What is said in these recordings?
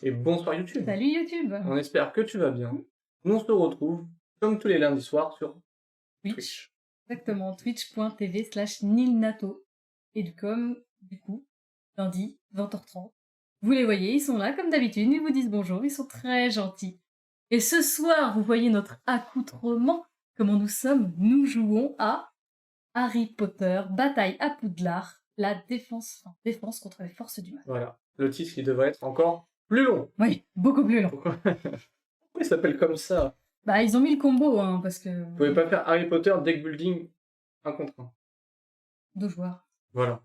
Et bonsoir YouTube. Salut YouTube. On espère que tu vas bien. Nous on se retrouve comme tous les lundis soirs sur Twitch. Exactement, twitch.tv/nilnato. Et comme, du coup, lundi, 20h30. Vous les voyez, ils sont là comme d'habitude, ils vous disent bonjour, ils sont très gentils. Et ce soir, vous voyez notre accoutrement, comment nous sommes, nous jouons à Harry Potter, bataille à Poudlard, la défense contre les forces du mal. Voilà, le titre qui devrait être encore plus long. Oui, beaucoup plus long. Pourquoi il s'appelle comme ça? Bah, ils ont mis le combo, hein, parce que... Vous pouvez pas faire Harry Potter deck building 1 contre 1. 2 joueurs. Voilà.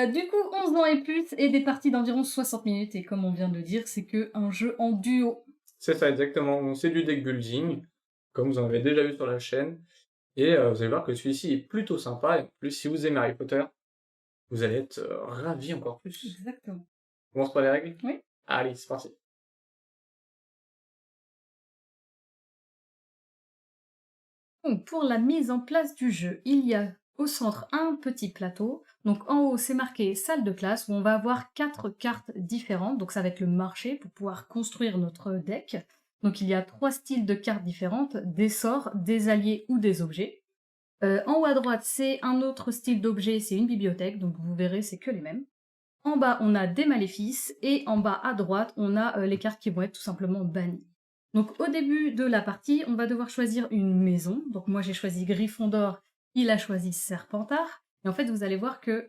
Du coup, 11 ans et plus, et des parties d'environ 60 minutes, et comme on vient de le dire, c'est que un jeu en duo. C'est ça, exactement. C'est du deck building, comme vous en avez déjà vu sur la chaîne. Et vous allez voir que celui-ci est plutôt sympa. Et en plus, si vous aimez Harry Potter, vous allez être ravis encore plus. Exactement. On commence par les règles? Oui. Allez, c'est parti. Donc, pour la mise en place du jeu, il y a au centre un petit plateau. Donc en haut, c'est marqué salle de classe où on va avoir 4 cartes différentes. Donc ça va être le marché pour pouvoir construire notre deck. Donc il y a 3 styles de cartes différentes, des sorts, des alliés ou des objets. En haut à droite, c'est un autre style d'objet, c'est une bibliothèque, donc vous verrez, c'est que les mêmes. En bas, on a des maléfices, et en bas à droite, on a les cartes qui vont être tout simplement bannies. Donc au début de la partie, on va devoir choisir une maison. Donc moi j'ai choisi Gryffondor, il a choisi Serpentard. Et en fait, vous allez voir que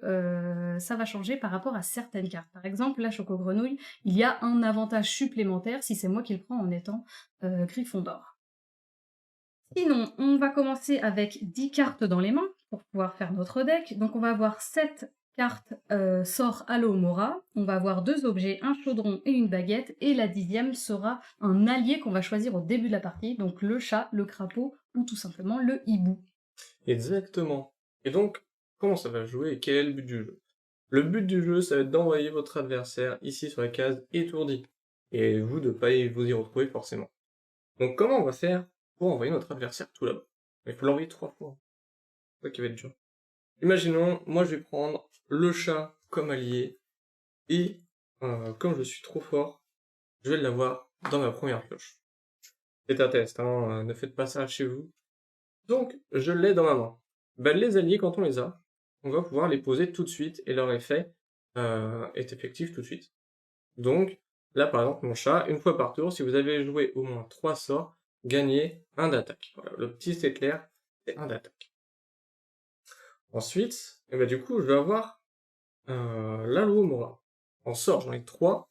ça va changer par rapport à certaines cartes. Par exemple, la Choco-Grenouille, il y a un avantage supplémentaire si c'est moi qui le prends en étant Gryffondor. Sinon, on va commencer avec 10 cartes dans les mains pour pouvoir faire notre deck. Donc on va avoir 7 cartes sort Alohomora. On va avoir 2 objets, un chaudron et une baguette. Et la 10e sera un allié qu'on va choisir au début de la partie. Donc le chat, le crapaud ou tout simplement le hibou. Exactement. Et donc, comment ça va jouer et quel est le but du jeu? Le but du jeu, ça va être d'envoyer votre adversaire ici sur la case étourdi. Et vous de pas vous y retrouver forcément. Donc comment on va faire pour envoyer notre adversaire tout là-bas? Il faut l'envoyer 3 fois. C'est ça qui va être dur. Imaginons, moi je vais prendre le chat comme allié, et comme je suis trop fort, je vais l'avoir dans ma première pioche. C'est un test, hein, ne faites pas ça chez vous. Donc, je l'ai dans ma main. Ben, les alliés, quand on les a, on va pouvoir les poser tout de suite, et leur effet est effectif tout de suite. Donc, là par exemple, mon chat, une fois par tour, si vous avez joué au moins 3 sorts, gagnez un d'attaque. Voilà, le petit c'est clair, c'est un d'attaque. Ensuite, et ben, du coup, je vais avoir l'Alohomora. En sort, j'en ai 3.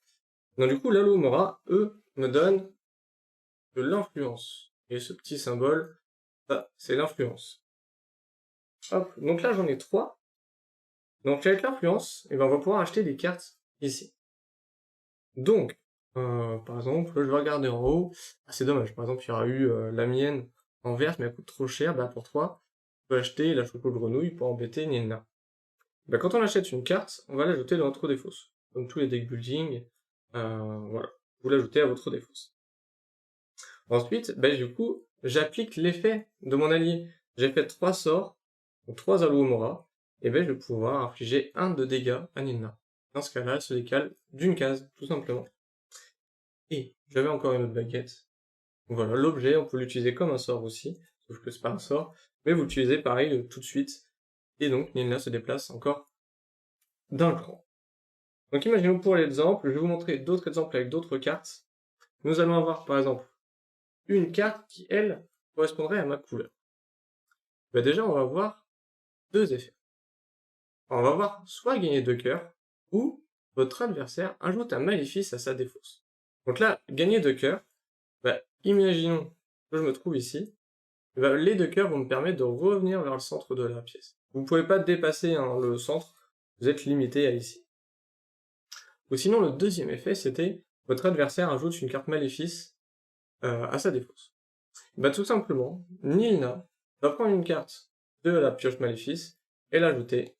Donc du coup, l'Alohomora, eux, me donnent de l'influence. Et ce petit symbole, bah, c'est l'influence. Hop, donc là j'en ai 3. Donc avec l'influence, et ben, on va pouvoir acheter des cartes ici. Donc, par exemple, je vais regarder en haut. Ah, c'est dommage, par exemple, il y aura eu la mienne en verte, mais elle coûte trop cher. Bah, pour 3, on peut acheter la Choco-Grenouille pour embêter Nilna. Bah, quand on achète une carte, on va l'ajouter dans notre défausse. Comme tous les deck building, voilà. Vous l'ajoutez à votre défausse. Ensuite, bah, du coup, j'applique l'effet de mon allié. J'ai fait 3 sorts, donc 3 Alohomora, et ben je vais pouvoir infliger 1 de dégâts à Nilna. Dans ce cas-là, elle se décale d'une case, tout simplement. Et j'avais encore une autre baguette. Voilà, l'objet, on peut l'utiliser comme un sort aussi, sauf que c'est pas un sort, mais vous l'utilisez pareil tout de suite, et donc Nilna se déplace encore d'un cran. Donc imaginons pour l'exemple, je vais vous montrer d'autres exemples avec d'autres cartes. Nous allons avoir par exemple une carte qui, elle, correspondrait à ma couleur. Bah déjà, on va voir 2 effets. On va voir soit gagner 2 cœurs, ou votre adversaire ajoute un maléfice à sa défausse. Donc là, gagner 2 cœurs, bah, imaginons que je me trouve ici, bah, les 2 cœurs vont me permettre de revenir vers le centre de la pièce. Vous ne pouvez pas dépasser le centre, vous êtes limité à ici. Ou sinon, le deuxième effet, c'était votre adversaire ajoute une carte maléfice à sa défausse. Bah tout simplement, Nilna va prendre une carte de la pioche maléfice et l'ajouter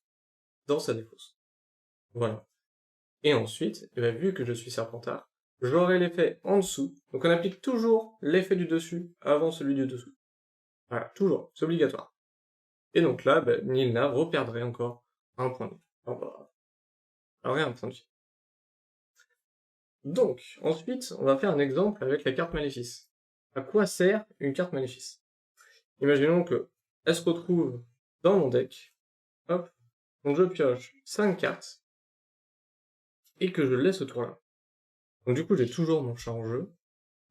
dans sa défausse. Voilà. Et ensuite, eh ben, vu que je suis Serpentard, j'aurai l'effet en dessous. Donc on applique toujours l'effet du dessus avant celui du dessous. Voilà, toujours, c'est obligatoire. Et donc là, ben, Nilna reperdrait encore un point de vie. Enfin, bah, rien, un point de vie. Donc, ensuite, on va faire un exemple avec la carte maléfice. À quoi sert une carte maléfice? Imaginons que elle se retrouve dans mon deck. Hop. Donc je pioche 5 cartes. Et que je le laisse au tour là. Donc du coup, j'ai toujours mon chat en jeu.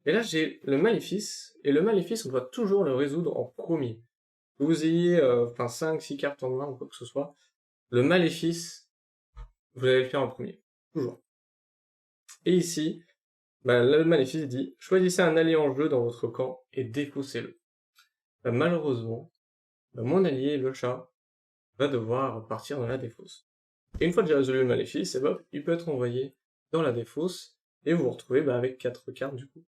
Et là, j'ai le maléfice. Et le maléfice, on doit toujours le résoudre en premier. Que vous ayez 5-6 cartes en main ou quoi que ce soit. Le maléfice, vous allez le faire en premier. Toujours. Et ici, le maléfice dit « Choisissez un allié en jeu dans votre camp et défaussez-le. » Malheureusement, mon allié, le chat, va devoir partir dans la défausse. Et une fois que j'ai résolu le maléfice, et hop, il peut être envoyé dans la défausse, et vous vous retrouvez avec 4 cartes du coup,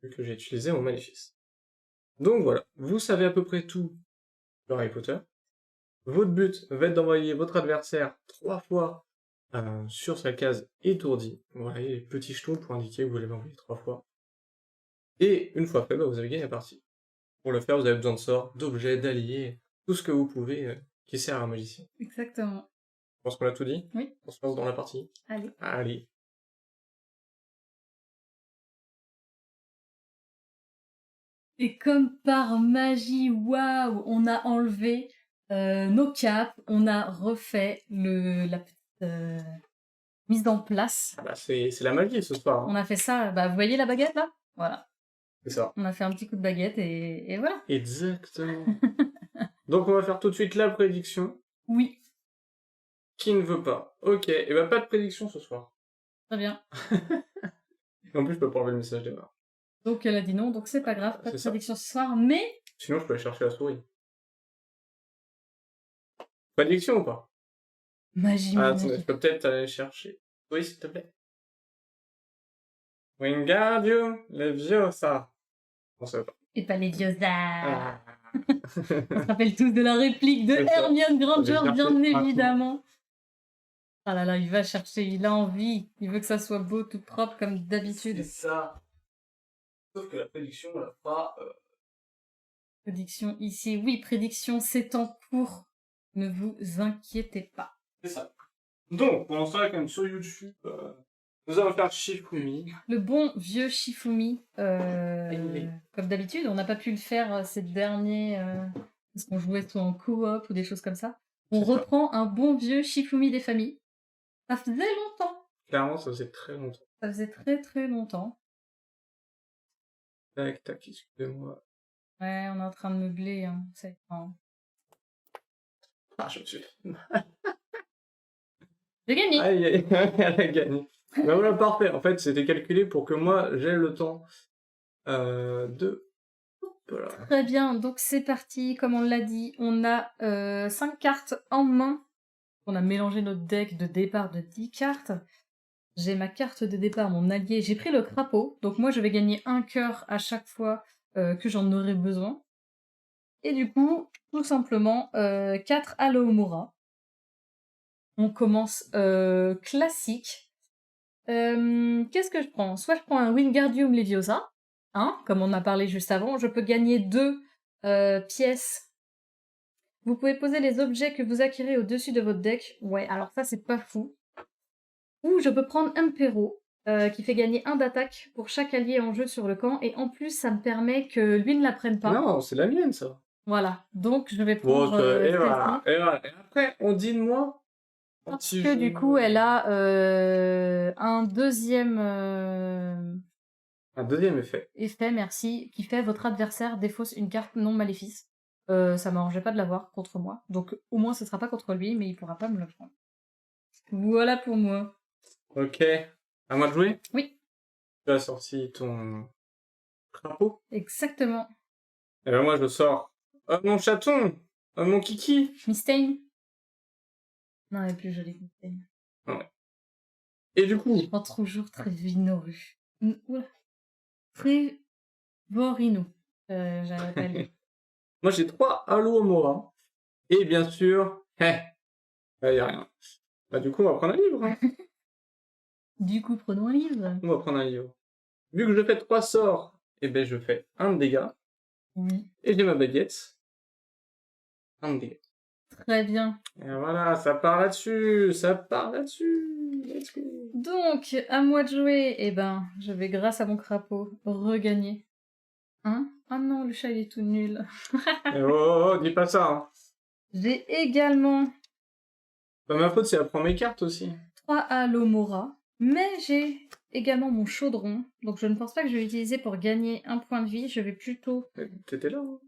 vu que j'ai utilisé mon maléfice. Donc voilà, vous savez à peu près tout sur Harry Potter. Votre but va être d'envoyer votre adversaire 3 fois sur sa case étourdie. Voilà, les petits jetons pour indiquer que vous l'avez envoyé 3 fois. Et une fois fait, vous avez gagné la partie. Pour le faire, vous avez besoin de sorts, d'objets, d'alliés, tout ce que vous pouvez qui sert à un magicien. Exactement. Je pense qu'on a tout dit. Oui. On se lance dans la partie. Allez. Allez. Et comme par magie, waouh, on a enlevé nos capes, on a refait la petite mise en place. C'est la magie ce soir. On a fait ça, vous voyez la baguette là? Voilà. C'est ça. On a fait un petit coup de baguette et voilà. Exactement. Donc on va faire tout de suite la prédiction. Oui. Qui ne veut pas? Ok, et pas de prédiction ce soir. Très bien. En plus, je peux pas enlever le message d'erreur. Donc elle a dit non, donc c'est pas grave, pas de C'est ça. prédiction ce soir, mais... Sinon, je peux aller chercher la souris. Prédiction ou pas? Magie, attendez, magie. je peux peut-être aller chercher. Oui, s'il te plaît. Wingardium Leviosa. On sait pas. Et pas les diosa. Ah. On se rappelle tous de la réplique de C'est ça. Hermione Granger, J'ai bien cherché évidemment. Ah là là, il va chercher, il a envie. Il veut que ça soit beau, tout propre, comme d'habitude. C'est ça. Sauf que la prédiction, on la fera... Prédiction ici. Oui, prédiction, c'est en cours. Ne vous inquiétez pas. C'est ça. Donc, pendant ça, quand même, sur YouTube, nous allons faire Shifumi. Le bon vieux Shifumi. Oui. Comme d'habitude, on n'a pas pu le faire ces derniers... parce qu'on jouait soit en coop ou des choses comme ça. On reprend un bon vieux Shifumi des familles. Ça faisait longtemps. Clairement, ça faisait très longtemps. Ça faisait très très longtemps. Tac, tac, excusez-moi. Ouais, on est en train de meubler, hein. Ah, je me suis fait mal. J'ai gagné. Aïe, aïe, elle a gagné. Ben voilà, parfait. En fait, c'était calculé pour que moi, j'ai le temps de... Voilà. Très bien, donc c'est parti. Comme on l'a dit, on a 5 cartes en main. On a mélangé notre deck de départ de 10 cartes. J'ai ma carte de départ, mon allié. J'ai pris le crapaud, donc moi je vais gagner un cœur à chaque fois que j'en aurai besoin. Et du coup, tout simplement, 4 Alohomora. On commence classique. Qu'est-ce que je prends? Soit je prends un Wingardium Leviosa, hein, comme on a parlé juste avant. Je peux gagner 2 pièces. Vous pouvez poser les objets que vous acquérez au-dessus de votre deck. Ouais, alors ça, c'est pas fou. Ou je peux prendre Impero, qui fait gagner 1 d'attaque pour chaque allié en jeu sur le camp. Et en plus, ça me permet que lui ne la prenne pas. Non, c'est la mienne, ça. Voilà, donc je vais prendre et celle-ci. voilà. Et après, on dit de moi. Parce que du coup, elle a un deuxième effet. effet, merci, qui fait votre adversaire défausse une carte non maléfice. Ça m'arrangeait pas de l'avoir contre moi, donc au moins ce sera pas contre lui, mais il pourra pas me le prendre. Voilà pour moi. Ok. À moi de jouer? Oui. Tu as sorti ton crapaud? Exactement. Et ben moi, je sors. Oh, mon chaton! Oh, mon kiki! Mystane. Non, elle est plus jolie que Mystane. Ouais. Et du coup... Je prends toujours Trévinoru. Oula. Trévorino. J'arrive pas à lire. Moi, j'ai 3 Alohomora. Et bien sûr... y a rien. Du coup, on va prendre un livre. Hein. Du coup, prenons un livre. On va prendre un livre. Vu que je fais 3 sorts, et ben je fais 1 de dégâts. Oui. Et j'ai ma baguette. 1 de dégâts. Très bien. Et voilà, ça part là-dessus. Ça part là-dessus. let's go. Donc, à moi de jouer. Eh ben, je vais, grâce à mon crapaud, regagner. Hein? Ah non, le chat, il est tout nul. Eh, oh, dis pas ça, hein. J'ai également Bah, ma faute, c'est à prendre mes cartes aussi. 3 Alomora, mais j'ai également mon chaudron, donc je ne pense pas que je vais l'utiliser pour gagner un point de vie, je vais plutôt... T'étais là, hein?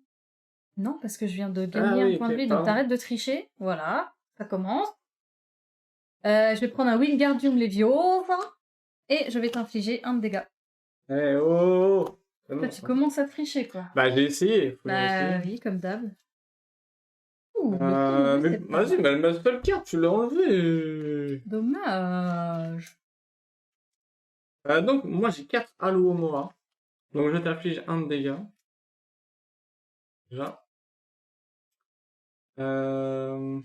Non, parce que je viens de gagner un oui, point de ok, vie, donc pardon. t'arrêtes de tricher, voilà, ça commence. Je vais prendre un Wingardium Leviosa, et je vais t'infliger un de dégâts. Eh, oh, oh. C'est Toi, bon, tu ça. commences à tricher, quoi. Bah, j'ai essayé, faut Bah essayer. oui, comme d'hab. Ouh, le point de vue, Mais c'est pas vas-y, mal. mais ma seule carte, tu l'as enlevée. Dommage. Donc, moi, j'ai 4 Alohomora. Donc, je t'inflige un de dégâts. Déjà. Euh...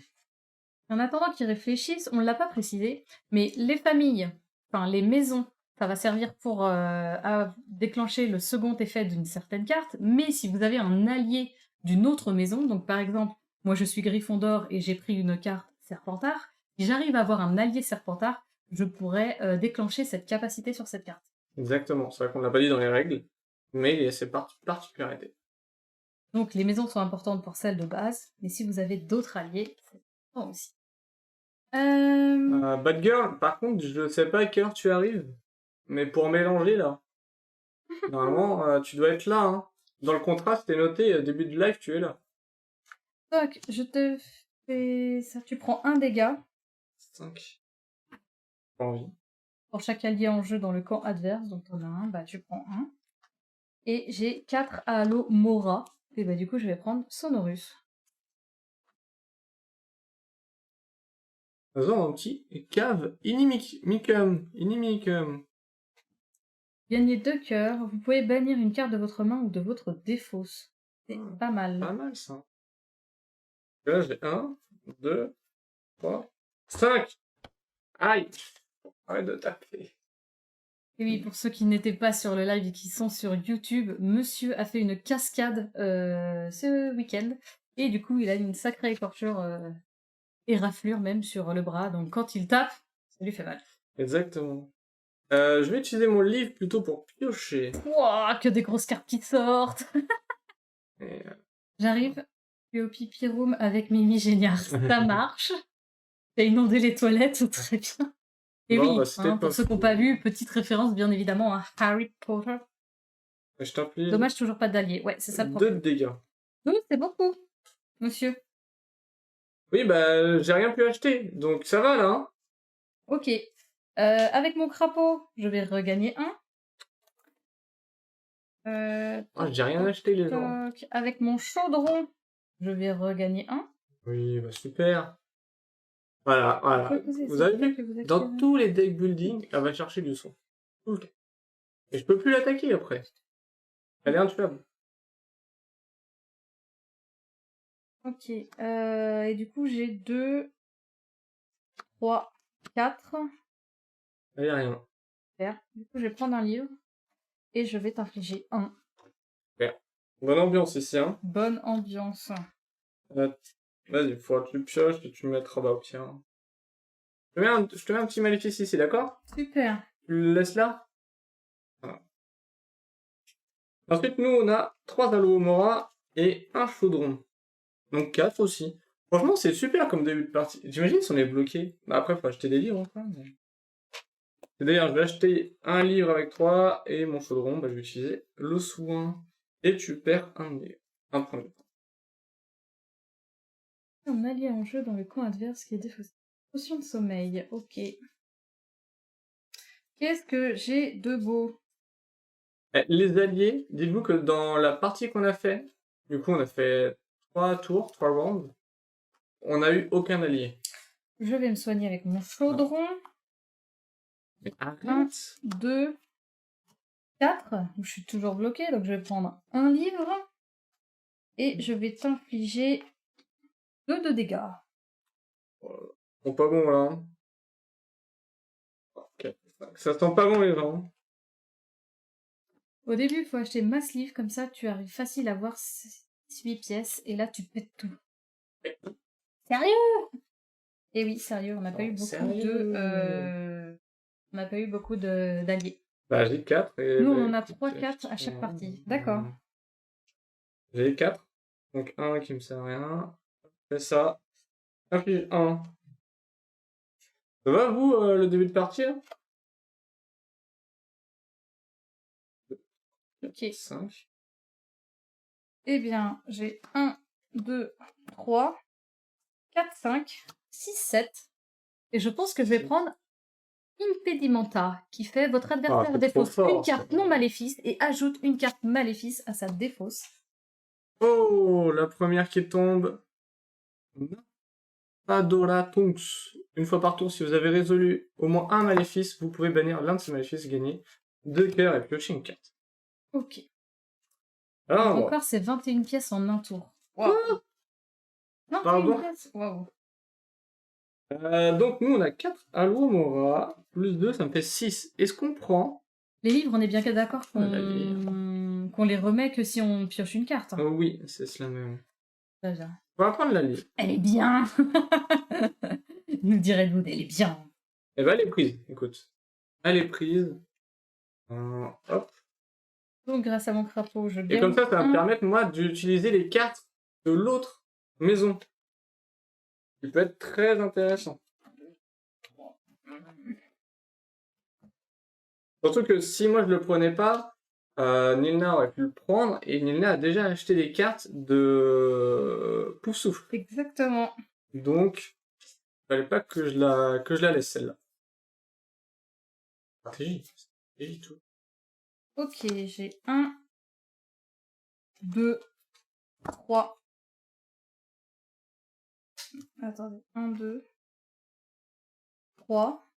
En attendant qu'ils réfléchissent, on ne l'a pas précisé, mais les familles, enfin les maisons, ça va servir pour à déclencher le second effet d'une certaine carte, mais si vous avez un allié d'une autre maison, donc par exemple, moi je suis Gryffondor et j'ai pris une carte Serpentard, si j'arrive à avoir un allié Serpentard, je pourrais déclencher cette capacité sur cette carte. Exactement, c'est vrai qu'on l'a pas dit dans les règles, mais il y a ses particularités. Donc les maisons sont importantes pour celles de base, mais si vous avez d'autres alliés, c'est important aussi. Bad Girl, par contre, je sais pas à quelle heure tu arrives, mais pour mélanger là, normalement, tu dois être là, hein. Dans le contrat, c'était noté, début de live, tu es là. Donc, je te fais ça. Tu prends un dégât 5. Pas envie. pour chaque allié en jeu dans le camp adverse. Donc, t'en as un, bah tu prends un. Et j'ai 4 Halo Mora. Et bah du coup, je vais prendre Sonorus. Faisons un petit cave inimicum. Gagnez 2 cœurs. Vous pouvez bannir une carte de votre main ou de votre défausse. C'est pas Pas mal. mal ça. Là, j'ai 1, 2, 3, 5. Aïe! Arrête de taper. Et oui, pour ceux qui n'étaient pas sur le live et qui sont sur YouTube, monsieur a fait une cascade ce week-end. Et du coup, il a une sacrée écorchure et raflure même sur le bras. Donc quand il tape, ça lui fait mal. Exactement. Je vais utiliser mon livre plutôt pour piocher. Wouah, que des grosses cartes qui sortent. Et, J'arrive, je suis au pipi room avec Mimi Géniard. Ça marche. J'ai inondé les toilettes, très bien. Et bon, oui, bah, c'était pas pour ceux qui n'ont fou. pas vu, petite référence bien évidemment à Harry Potter. Je t'inflige Dommage, toujours pas d'allié. Ouais, c'est ça le 2 de problème. dégâts. Oui, c'est beaucoup, monsieur. Oui, bah, j'ai rien pu acheter, donc ça va là, hein. Ok. Avec mon crapaud, je vais regagner un. J'ai rien acheté, les gens. Toc. Avec mon chaudron, je vais regagner un. Oui, bah, super. Voilà, voilà. Vous avez vu, que vous dans activez. tous les deck building, elle va chercher du son. Tout le temps. Et je peux plus l'attaquer après. Elle est intuable. Ok. Et du coup, j'ai 2, 3, 4. Elle est rien. Super. Du coup, je vais prendre un livre et je vais t'infliger un. Super. Bonne ambiance ici, hein. Bonne ambiance. Vas-y, faut que tu pioches et tu me mettras bah, au pire. Je te mets un petit maléfice ici, d'accord? Super. Tu le laisses là? Voilà. Ensuite, nous, on a 3 Alohomora et un chaudron. Donc 4 aussi. Franchement, c'est super comme début de partie. J'imagine si on est bloqué. Bah, après, faut acheter des livres encore. Mais... D'ailleurs, je vais acheter un livre avec 3 et mon chaudron, bah, je vais utiliser le soin. Et tu perds un point de vie. Un allié en jeu dans le camp adverse qui est défaussé. Potion de sommeil. Ok. Qu'est-ce que j'ai de beau? Les alliés, dites-vous que dans la partie qu'on a fait, du coup, on a fait 3 tours, 3 rounds. On n'a eu aucun allié. Je vais me soigner avec mon chaudron. Mais 1, arrête! 2, 4. Je suis toujours bloquée, donc je vais prendre un livre. Et je vais t'infliger 2 de dégâts. Bon, pas bon là. Hein. Ok. Ça sent pas bon les gens. Au début, il faut acheter masse livre, comme ça tu arrives facile à voir 8 pièces, et là tu pètes tout. Sérieux? Et oui, sérieux, on n'a pas eu beaucoup Sérieux? On n'a pas eu beaucoup d'alliés. Bah, j'ai 4 et... Nous, bah, on en a écoute, 3-4 à chaque partie. D'accord. J'ai 4. Donc 1 qui me sert à rien. Fais ça. Inflige 1. Ça va, vous, le début de partie, là? Ok. 5. Eh bien, j'ai 1, 2, 3, 4, 5, 6, 7. Et je pense que je vais prendre Impedimenta, qui fait votre adversaire t'es trop défausse fort, une carte ça. non maléfice et ajoute une carte maléfice à sa défausse. Oh, la première qui tombe. Adora Tonks. Une fois par tour, si vous avez résolu au moins un maléfice, vous pouvez bannir l'un de ces maléfices, gagner 2 cœurs et piocher une carte. Ok. Ah, Donc bon. encore, c'est 21 pièces en un tour. Waouh. 21 Pardon. pièces. Waouh. Donc nous, on a 4 Aluomora, plus 2, ça me fait 6. Est-ce qu'on prend... Les livres, on est bien d'accord les qu'on les remet que si on pioche une carte. Oh oui, c'est cela même. Très bien. On va prendre la livre. Elle est bien. Nous dirait Loud, elle est bien. Eh ben, elle est prise, écoute. Elle est prise. Hop. Donc grâce à mon crapaud, je Et gagne comme ça va me un. permettre, moi, d'utiliser les cartes de l'autre maison. Qui peut être très intéressant. Surtout que si moi je le prenais pas, Nilna aurait pu le prendre, et Nilna a déjà acheté des cartes de Poufsouffle. Exactement. Donc, il fallait pas que je la laisse celle-là. Stratégie tout. Ok, j'ai 1, 2, 3. Attendez, 1, 2, 3.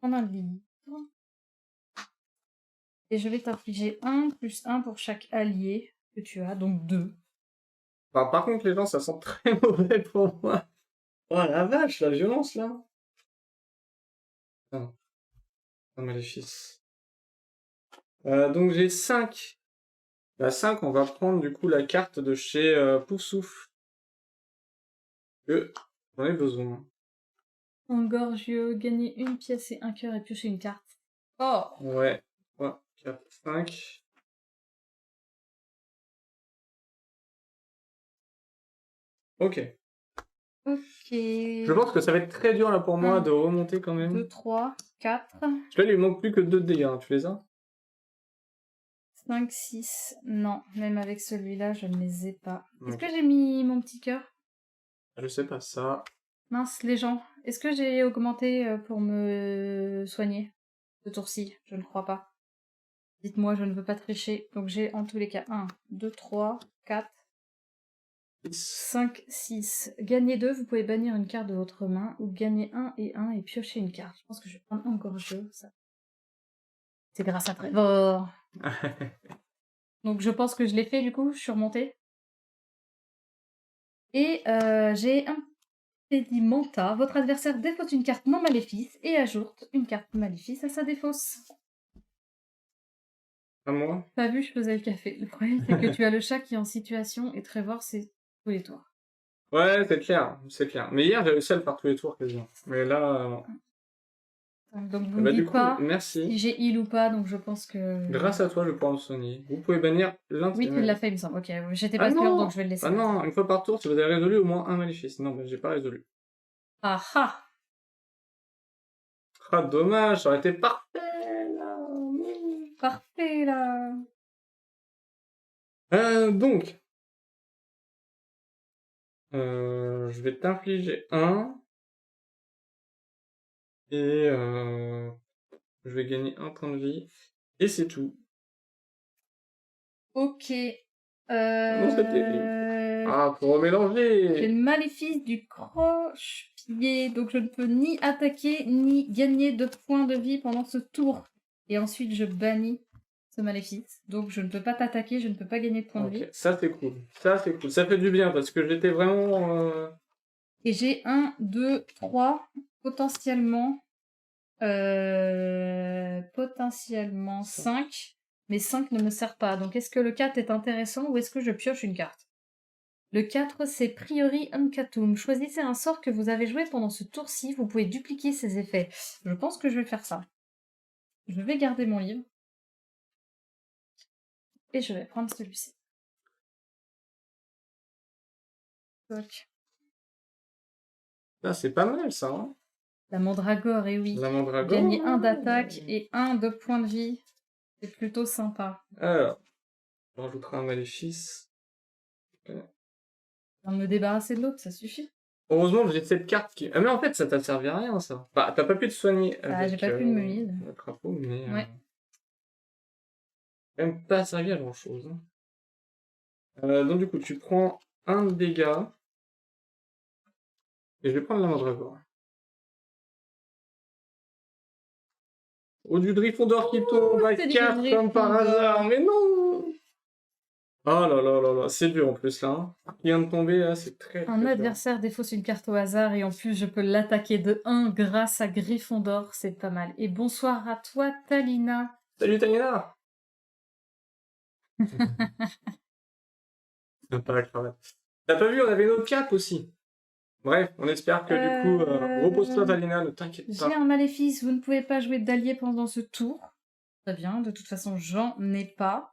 On a un livre. Et je vais t'infliger 1 plus 1 pour chaque allié que tu as, donc 2. Enfin, par contre, les gens, ça sent très mauvais pour moi. Oh la vache, la violence là. Ah, un maléfice. Donc j'ai 5. La 5, on va prendre du coup la carte de chez Poufsouffle. Que j'en ai besoin. Engorgieux, gagner une pièce et un cœur et piocher une carte. Oh. Ouais. 3, 4, 5. Ok. Ok. Je pense que ça va être très dur là pour moi de remonter quand même. 2, 3, 4, Parce que là, il lui manque plus que 2 de dégâts, hein. Tu les as? 5, 6. Non, même avec celui-là, je ne les ai pas. Est-ce Ok. que j'ai mis mon petit cœur? Je sais pas ça. Mince, les gens. Est-ce que j'ai augmenté pour me soigner ce tour-ci? Je ne crois pas. Dites-moi, je ne veux pas tricher. Donc j'ai en tous les cas 1, 2, 3, 4, 5, 6. Gagnez 2, vous pouvez bannir une carte de votre main, ou gagner 1 et piocher une carte. Je pense que je vais prendre encore jeu, ça. C'est grâce à Trevor. Donc je pense que je l'ai fait du coup, je suis remontée. Et j'ai un Impedimenta. Votre adversaire défausse une carte non maléfice et ajoute une carte maléfice à sa défausse. À moi? Pas vu, je faisais le café. Le problème, c'est que tu as le chat qui est en situation et Trevor, c'est tous les tours. Ouais, c'est clair, c'est clair. Mais hier, j'ai réussi à le faire tous les tours quasiment. Mais là... Donc vous Eh me bah, du dites coup, pas merci. si j'ai heal ou pas, donc je pense que... Grâce à toi, je vais pouvoir me soigner. Vous pouvez bannir l'un de Oui, ces tu l'as maléfices. fait, il me semble. Ok, j'étais Ah pas sûre, donc non! je vais le laisser. Ah non, une fois par tour, si vous avez résolu au moins un maléfice. Non, mais j'ai pas résolu. Ah ah! Ah, dommage, ça aurait été parfait, là. Parfait, là! Donc, je vais t'infliger un. Et je vais gagner un point de vie. Et c'est tout. Ok. Non, c'est terrible. J'ai Ah, faut remélanger. le maléfice du croche-pied, donc je ne peux ni attaquer ni gagner de points de vie pendant ce tour. Et ensuite, je bannis ce maléfice. Donc je ne peux pas t'attaquer, je ne peux pas gagner de points de vie. Ok, ça c'est cool. Ça c'est cool. Ça fait du bien parce que j'étais vraiment... Et j'ai 1, 2, 3, potentiellement... potentiellement 5. Mais 5 ne me sert pas. Donc est-ce que le 4 est intéressant ou est-ce que je pioche une carte? Le 4, c'est Priori Uncatum. Choisissez un sort que vous avez joué pendant ce tour-ci. Vous pouvez dupliquer ses effets. Je pense que je vais faire ça. Je vais garder mon livre. Et je vais prendre celui-ci. Donc, Là, c'est pas mal, ça, hein. la mandragore, et oui. La mandragore. Gagner 1 d'attaque et 1 de points de vie. C'est plutôt sympa. Alors, on rajoutera un maléfice. On me débarrasser de l'autre, ça suffit. Heureusement, j'ai cette carte qui... Ah, mais en fait, ça t'a servi à rien, ça. Bah, t'as pas pu te soigner Ah, avec j'ai pas pu me heal. le crapaud, mais... Ouais. Même pas servi à grand-chose. Hein. Donc, du coup, tu prends un de dégâts. Et je vais prendre la mandragore. Oh, du Gryffondor qui tombe à c'est du 4 comme par Gryffondor. hasard, mais non! Oh là là là là, c'est dur en plus là. Hein. Qui vient de tomber là, c'est très Un dur. adversaire défausse une carte au hasard et en plus je peux l'attaquer de 1 grâce à Gryffondor, c'est pas mal. Et bonsoir à toi, Talina. Salut Tanina! Pas la cravate. T'as pas vu, on avait une autre cape aussi. Bref, on espère que du coup, repose-toi Talina, ne t'inquiète J'ai pas. un maléfice, vous ne pouvez pas jouer d'allié pendant ce tour. Très bien, de toute façon j'en ai pas.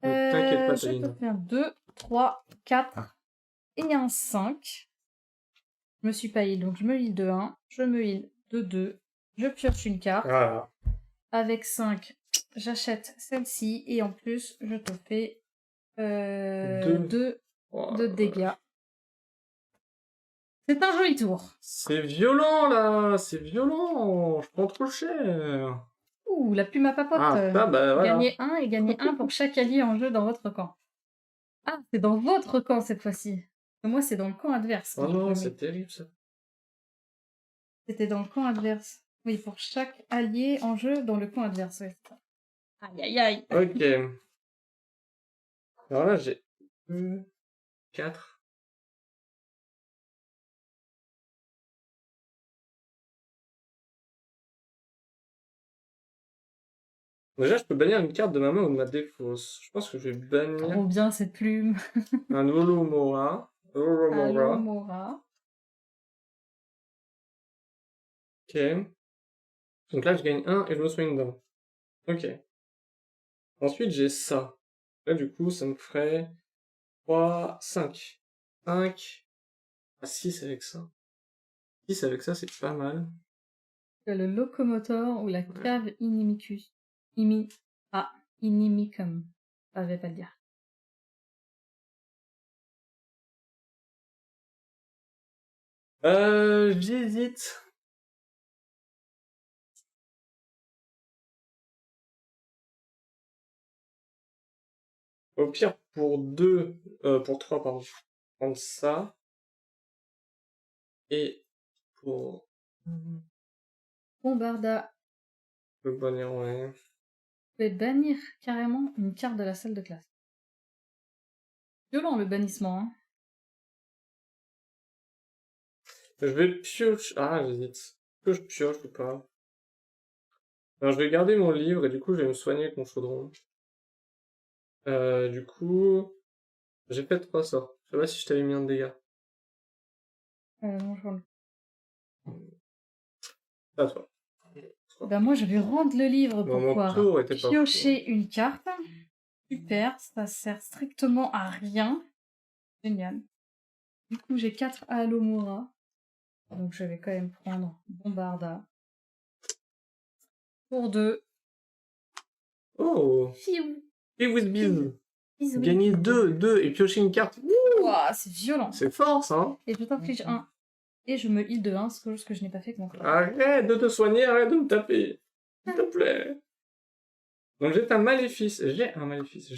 Ne t'inquiète pas Je Talina. peux faire 2, 3, 4 et un 5. Je me suis pas heal, donc je me heal de 1, je me heal de 2, je pioche une carte. Voilà. Avec 5, j'achète celle-ci et en plus je te fais 2 Oh, de dégâts. C'est un joli tour. c'est violent là, c'est violent. Je prends trop cher. Ouh, la plume à papote. Ah, ça, bah voilà. Gagnez 1 et gagnez 1 pour chaque allié en jeu dans votre camp. Ah, c'est dans votre camp cette fois-ci. Moi, c'est dans le camp adverse. Oh non, c'est terrible ça. C'était dans le camp adverse. Oui, pour chaque allié en jeu dans le camp adverse. Ouais. Aïe, aïe, aïe. Ok. Alors là, j'ai 4. Déjà, je peux bannir une carte de ma main ou de ma défausse. Je pense que je vais bannir Trop bien cette plume. un Olomora. Allô, Mora. Ok. Donc là, je gagne 1 et je me soigne d'un. Ok. Ensuite, j'ai ça. Là, du coup, ça me ferait 3, 5. 5. Ah, 6 avec ça. 6 avec ça, c'est pas mal. Le locomotor ou la cave inimicus. Inimicum. Ah, je vais pas le dire. J'hésite. Au pire, pour 3, pardon. Je vais prendre ça. Et pour Bombarda. le bannir, ouais. Vous pouvez bannir carrément une carte de la salle de classe. Violent le bannissement, hein. Je vais piocher. Ah, j'hésite. Que je pioche ou pas? Alors, je vais garder mon livre et du coup, je vais me soigner avec mon chaudron. Du coup, j'ai fait 3 sorts. Je sais pas si je t'avais mis un de dégâts. Non, je vois. À toi. Ben moi, je vais rendre le livre pour Bon, mon pouvoir tour était pas piocher une carte. Super, ça sert strictement à rien. Génial. Du coup, j'ai 4 Alomora. Donc, je vais quand même prendre Bombarda. Pour 2. Oh! Fiou. Et with biz. Bisous. Gagner 2 et piocher une carte. Ouah, c'est violent. C'est fort, ça, hein? Et je t'inflige 1. Et je me heal de 1, ce que je n'ai pas fait avec mon frère. Arrête de te soigner, arrête de me taper. S'il te plaît. Donc, j'ai un maléfice. J'ai un maléfice.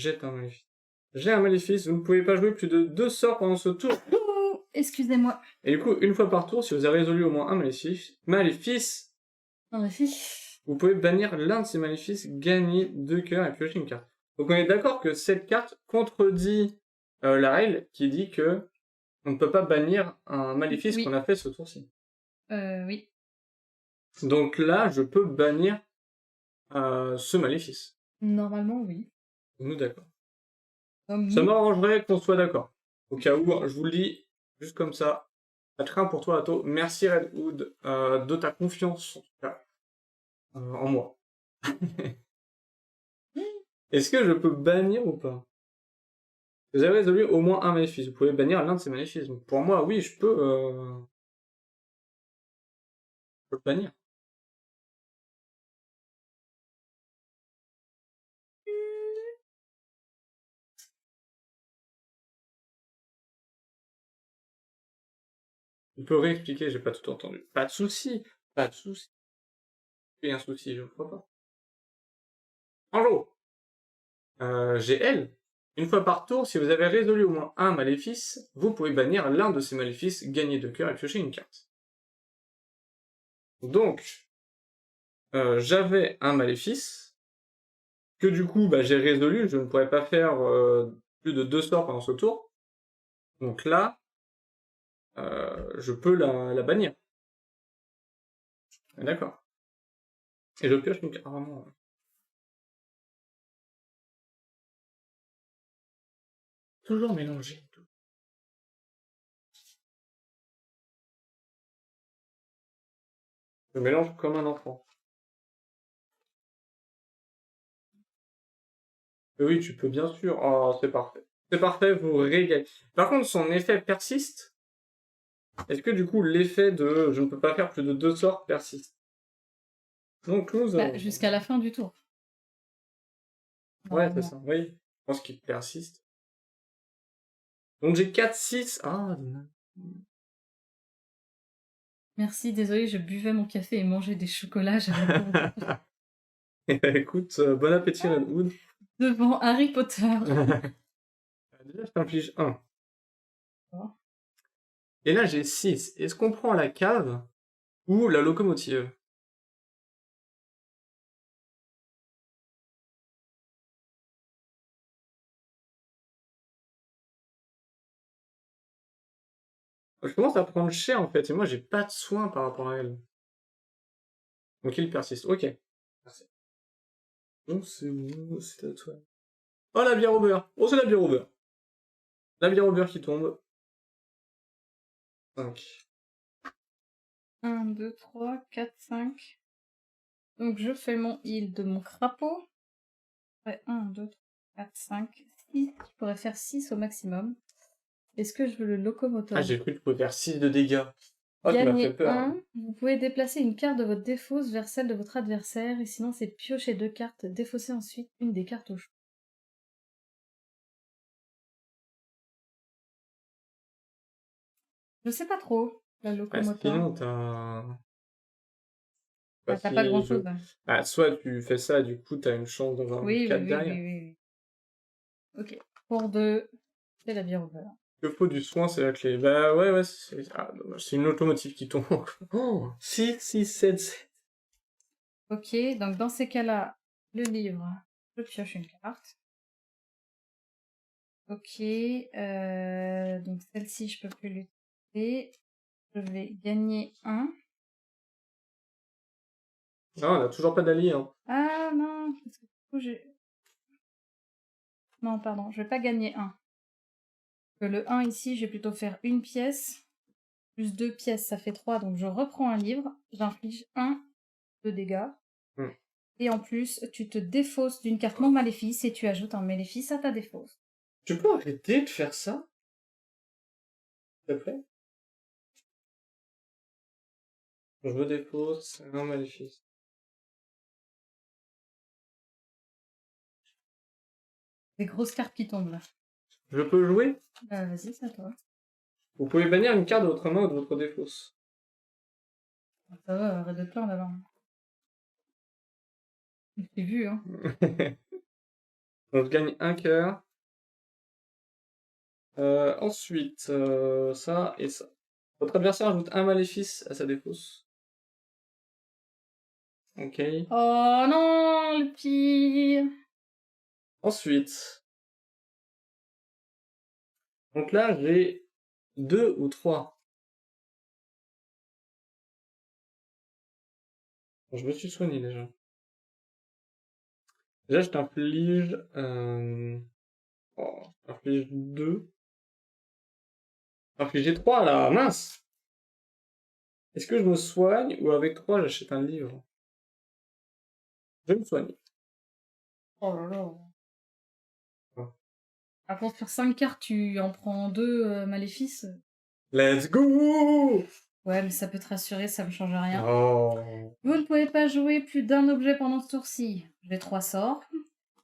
Vous ne pouvez pas jouer plus de 2 sorts pendant ce tour. Oh, excusez-moi. Et du coup, une fois par tour, si vous avez résolu au moins un maléfice, Non, mais si. vous pouvez bannir l'un de ces maléfices, gagner 2 cœurs et piocher une carte. Donc on est d'accord que cette carte contredit la règle qui dit que on ne peut pas bannir un maléfice Oui. qu'on a fait ce tour-ci. Oui. Donc là, je peux bannir ce maléfice. Normalement, oui. Nous d'accord. Ça m'arrangerait qu'on soit d'accord. Au cas où, je vous le dis, juste comme ça. Pas de craint pour toi, Atto. Merci Redwood de ta confiance, en tout cas, en moi. Est-ce que je peux bannir ou pas? Vous avez résolu au moins un maléfice. Vous pouvez bannir l'un de ces maléfices. Donc pour moi, oui, je peux le bannir. Tu peux réexpliquer, j'ai pas tout entendu. Pas de souci, pas de souci. Il y a un souci, je ne crois pas. Bonjour. J'ai L. Une fois par tour, si vous avez résolu au moins un maléfice, vous pouvez bannir l'un de ces maléfices, gagner 2 cœurs et piocher une carte. Donc, j'avais un maléfice, que du coup, j'ai résolu, je ne pourrais pas faire plus de 2 sorts pendant ce tour. Donc là, je peux la bannir. D'accord. Et je pioche une carte. Ah, vraiment. Toujours mélangé. Je mélange comme un enfant. Oui, tu peux bien sûr. Oh, c'est parfait. C'est parfait, vous régalez. Par contre, son effet persiste. Est-ce que du coup, l'effet de je ne peux pas faire plus de 2 sorts persiste? Donc nous avons... Jusqu'à la fin du tour. Ouais, c'est ça, oui. Je pense qu'il persiste. Donc j'ai 4, 6. Ah, Merci, désolé, je buvais mon café et mangeais des chocolats. écoute, bon appétit, Redwood. Devant Harry Potter. Déjà, je t'inflige 1. Et là, j'ai 6. Est-ce qu'on prend la cave ou la locomotive? Je commence à prendre cher, en fait, et moi, j'ai pas de soins par rapport à elle. Donc il persiste, ok. Merci. Donc c'est où? C'est à toi. Oh, la bière au beurre! Oh, c'est la bière au beurre! La bière au beurre qui tombe. 5. 1, 2, 3, 4, 5. Donc je fais mon heal de mon crapaud. Ouais, 1, 2, 3, 4, 5, 6. Je pourrais faire 6 au maximum. Est-ce que je veux le locomoteur? Ah, j'ai cru que tu pouvais faire 6 de dégâts. Oh, tu m'as fait Gagnez peur. 1. Vous pouvez déplacer une carte de votre défausse vers celle de votre adversaire. Et sinon, c'est piocher 2 cartes. Défausser ensuite une des cartes au choix. Je sais pas trop, la Ouais, locomoteur. sinon, t'as... Bah, t'as pas grand chose. Bah, soit tu fais ça, du coup, t'as une chance d'avoir une Oui, 4 oui, oui, derrière. oui, oui. Ok. Pour 2, c'est la bière au beurre. Le faut du soin, c'est la clé. Bah ouais, c'est... Ah, dommage, c'est une locomotive qui tombe. Oh, 6, 6, 7, 7. Ok, donc dans ces cas-là, le livre, je pioche une carte. Ok, donc celle-ci, je peux plus l'utiliser. Je vais gagner 1. Non, on a toujours pas d'allié, hein. Ah non, parce que du coup, j'ai... Non, pardon, je vais pas gagner 1. Le 1 ici, je vais plutôt faire une pièce, plus 2 pièces, ça fait 3, donc je reprends un livre, j'inflige 1 de dégâts. Hmm. Et en plus, tu te défausses d'une carte non maléfice et tu ajoutes un maléfice à ta défausse. Tu peux arrêter de faire ça? S'il te plaît? Je me dépose, c'est un maléfice. Des grosses cartes qui tombent là. Je peux jouer? Vas-y, c'est à toi. Vous pouvez bannir une carte de votre main ou de votre défausse. Ça va, arrête de te plaindre alors. J'ai vu, hein. Donc je gagne un cœur. Ensuite, ça et ça. Votre adversaire ajoute un maléfice à sa défausse. Ok. Oh non, le pire. Ensuite. Donc là, j'ai 2 ou 3. Je me suis soigné déjà. Déjà, je t'inflige Oh, inflige 2. Infliger 3 là, mince! Est-ce que je me soigne ou avec 3 j'achète un livre? Je vais me soigner. Oh là là. Oh. Par contre, sur 5 cartes, tu en prends 2 maléfices. Let's go! Ouais, mais ça peut te rassurer, ça me change rien. Oh. Vous ne pouvez pas jouer plus d'un objet pendant ce tour-ci. J'ai 3 sorts.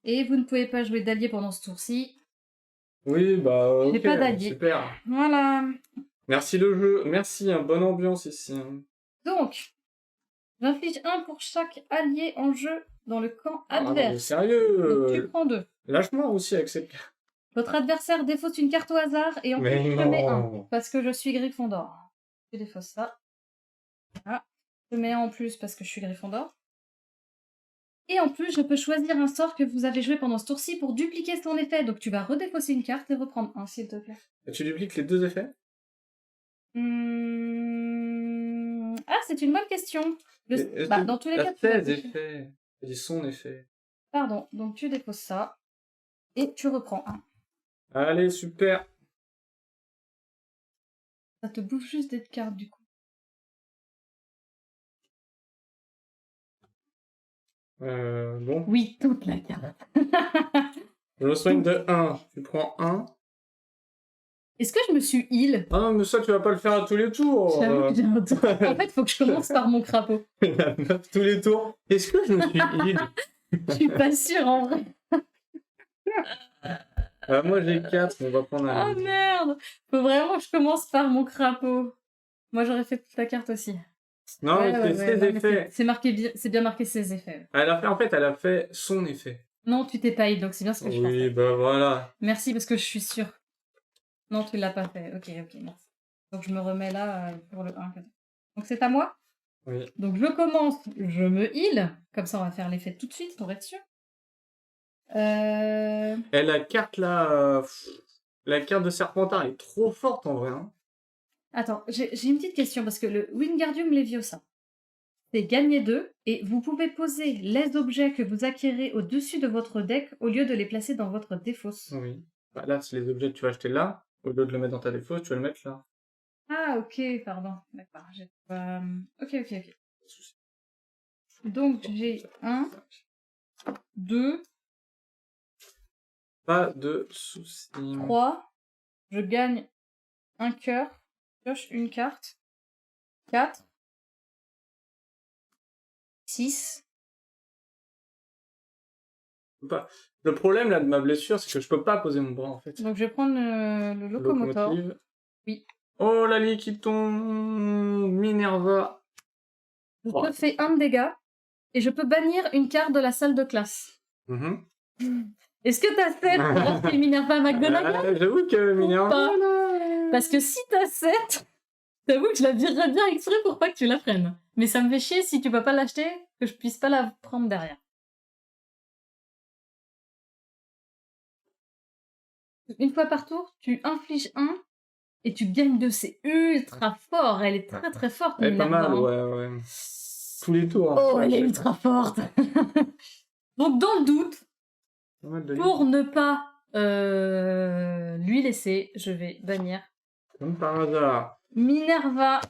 Et vous ne pouvez pas jouer d'allié pendant ce tour-ci. Oui, bah J'ai ok, pas d'allié. super. Voilà. Merci le jeu, merci, hein, bonne ambiance ici. Hein. Donc, j'inflige 1 pour chaque allié en jeu dans le camp Ah non, mais adverse. Donc, tu sérieux? prends 2. Lâche-moi aussi avec cette carte. Votre adversaire défausse une carte au hasard et en plus Mais je mets 1 non! parce que je suis Gryffondor. Je défausse ça. Voilà. Je mets 1 en plus parce que je suis Gryffondor. Et en plus, je peux choisir un sort que vous avez joué pendant ce tour-ci pour dupliquer son effet. Donc tu vas redéfausser une carte et reprendre 1, s'il te plaît. Et tu dupliques les 2 effets? Ah, c'est une bonne question. Bah, dans tous les cas, tu vas 16 effets. J'ai dit son effet. Pardon, donc tu déposes ça et tu reprends 1. Allez, super! Ça te bouffe juste des cartes du coup. Bon. Oui, toute la carte. Je me soigne de 1. Tu prends 1. Est-ce que je me suis heal? Ah non, mais ça, tu vas pas le faire à tous les tours. J'avoue que j'ai un doute. En fait, faut que je commence par mon crapaud. La meuf, tous les tours. Est-ce que je me suis heal? Je suis pas sûre en vrai. Moi, j'ai 4. On va prendre un. Oh merde! Faut vraiment que je commence par mon crapaud. Moi, j'aurais fait toute la carte aussi. Non, Ouais, mais ouais, c'est ouais, ses non, mais effets. c'est marqué c'est bien marqué ses effets. En fait, elle a fait son effet. Non, tu t'es pas heal, donc c'est bien ce que je Oui, pensais. bah voilà. Merci parce que je suis sûre. Non, tu l'as pas fait. Ok, merci. Donc je me remets là pour le 1. Donc c'est à moi? Oui. Donc je commence, je me heal. Comme ça, on va faire l'effet tout de suite pour être sûr. Et la carte là. La carte de Serpentard, elle est trop forte en vrai. Hein. Attends, j'ai une petite question parce que le Wingardium Leviosa, c'est gagner 2 et vous pouvez poser les objets que vous acquérez au-dessus de votre deck au lieu de les placer dans votre défausse. Oui. Bah, là, c'est les objets que tu vas acheter là. Au lieu de le mettre dans ta défausse, tu vas le mettre là. Ah, ok, pardon. D'accord, j'ai pas... Ok. Donc j'ai 1, 2, Pas de soucis. 3. Je gagne un cœur. Pioche une carte. 4. 6. Pas. Le problème là de ma blessure, c'est que je peux pas poser mon bras en fait. Donc je vais prendre le locomoteur. Locomotive. Oui. Oh, la lie qui tombe. Minerva. Je te fais 1 de dégâts et je peux bannir une carte de la salle de classe. Mhm. Est-ce que t'as 7 pour acheter Minerva McGonagall? J'avoue que Minerva. pas. Parce que si t'as 7, t'avoue que je la virerais bien exprès pour pas que tu la prennes. Mais ça me fait chier si tu peux pas l'acheter, que je puisse pas la prendre derrière. Une fois par tour, tu infliges 1 et tu gagnes 2. C'est ultra fort. Elle est très très forte, Elle est pas Minerva. mal, ouais. Tous les tours. Oh, elle est ultra forte. Donc dans le doute, pour ne pas lui laisser, je vais bannir comme par hasard. Minerva.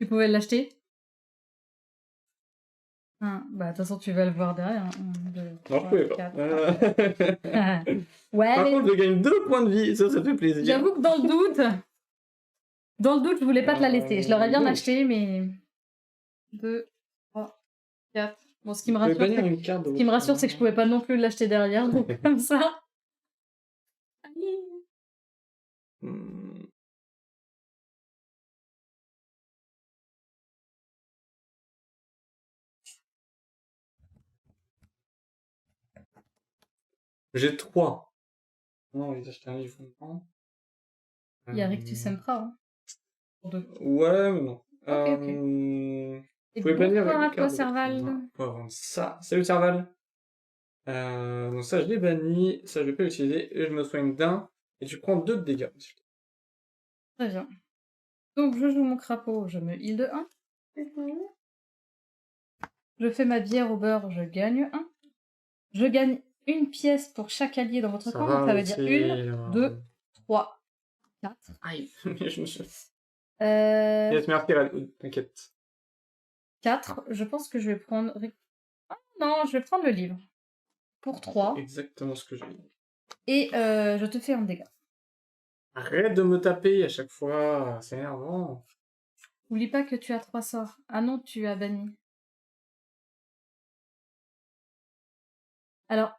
Tu pouvais l'acheter? Bah de toute façon tu vas le voir derrière. 1, 2, 3, Non, je pouvais pas. 4. Ouais, Par mais contre, je gagne 2 points de vie, ça fait plaisir. j'avoue que dans le doute, je voulais pas te la laisser. Je l'aurais bien acheté, mais 2, 3, 4. Bon, ce qui me rassure, c'est que je pouvais pas non plus l'acheter derrière, donc comme ça. J'ai 3. Non, il a acheté un livre. Il y a Rictus Sempra, hein. Ouais, mais non. Ok. Vous pouvez bannir bonsoir à une toi, carte de Serval. votre main pour vendre ça. Salut Serval. Donc ça, je l'ai banni. Ça, je vais pas l'utiliser. Et je me soigne d'un. Et tu prends 2 de dégâts. Très bien. Donc, je joue mon crapaud, je me heal de 1. Je fais ma bière au beurre, je gagne 1. Je gagne une pièce pour chaque allié dans votre Ça camp. va Donc ça veut dire aussi, 1, 2, 3, 4. Aïe, mais je me suis... Euh, Yes, merci, Redwood, t'inquiète. 4. Je pense que je vais prendre... Ah, non, je vais prendre le livre. Pour 3. Exactement ce que j'ai dit. Et je te fais un dégât. Arrête de me taper à chaque fois, c'est énervant. Oublie pas que tu as 3 sorts. Ah non, tu as banni. Alors,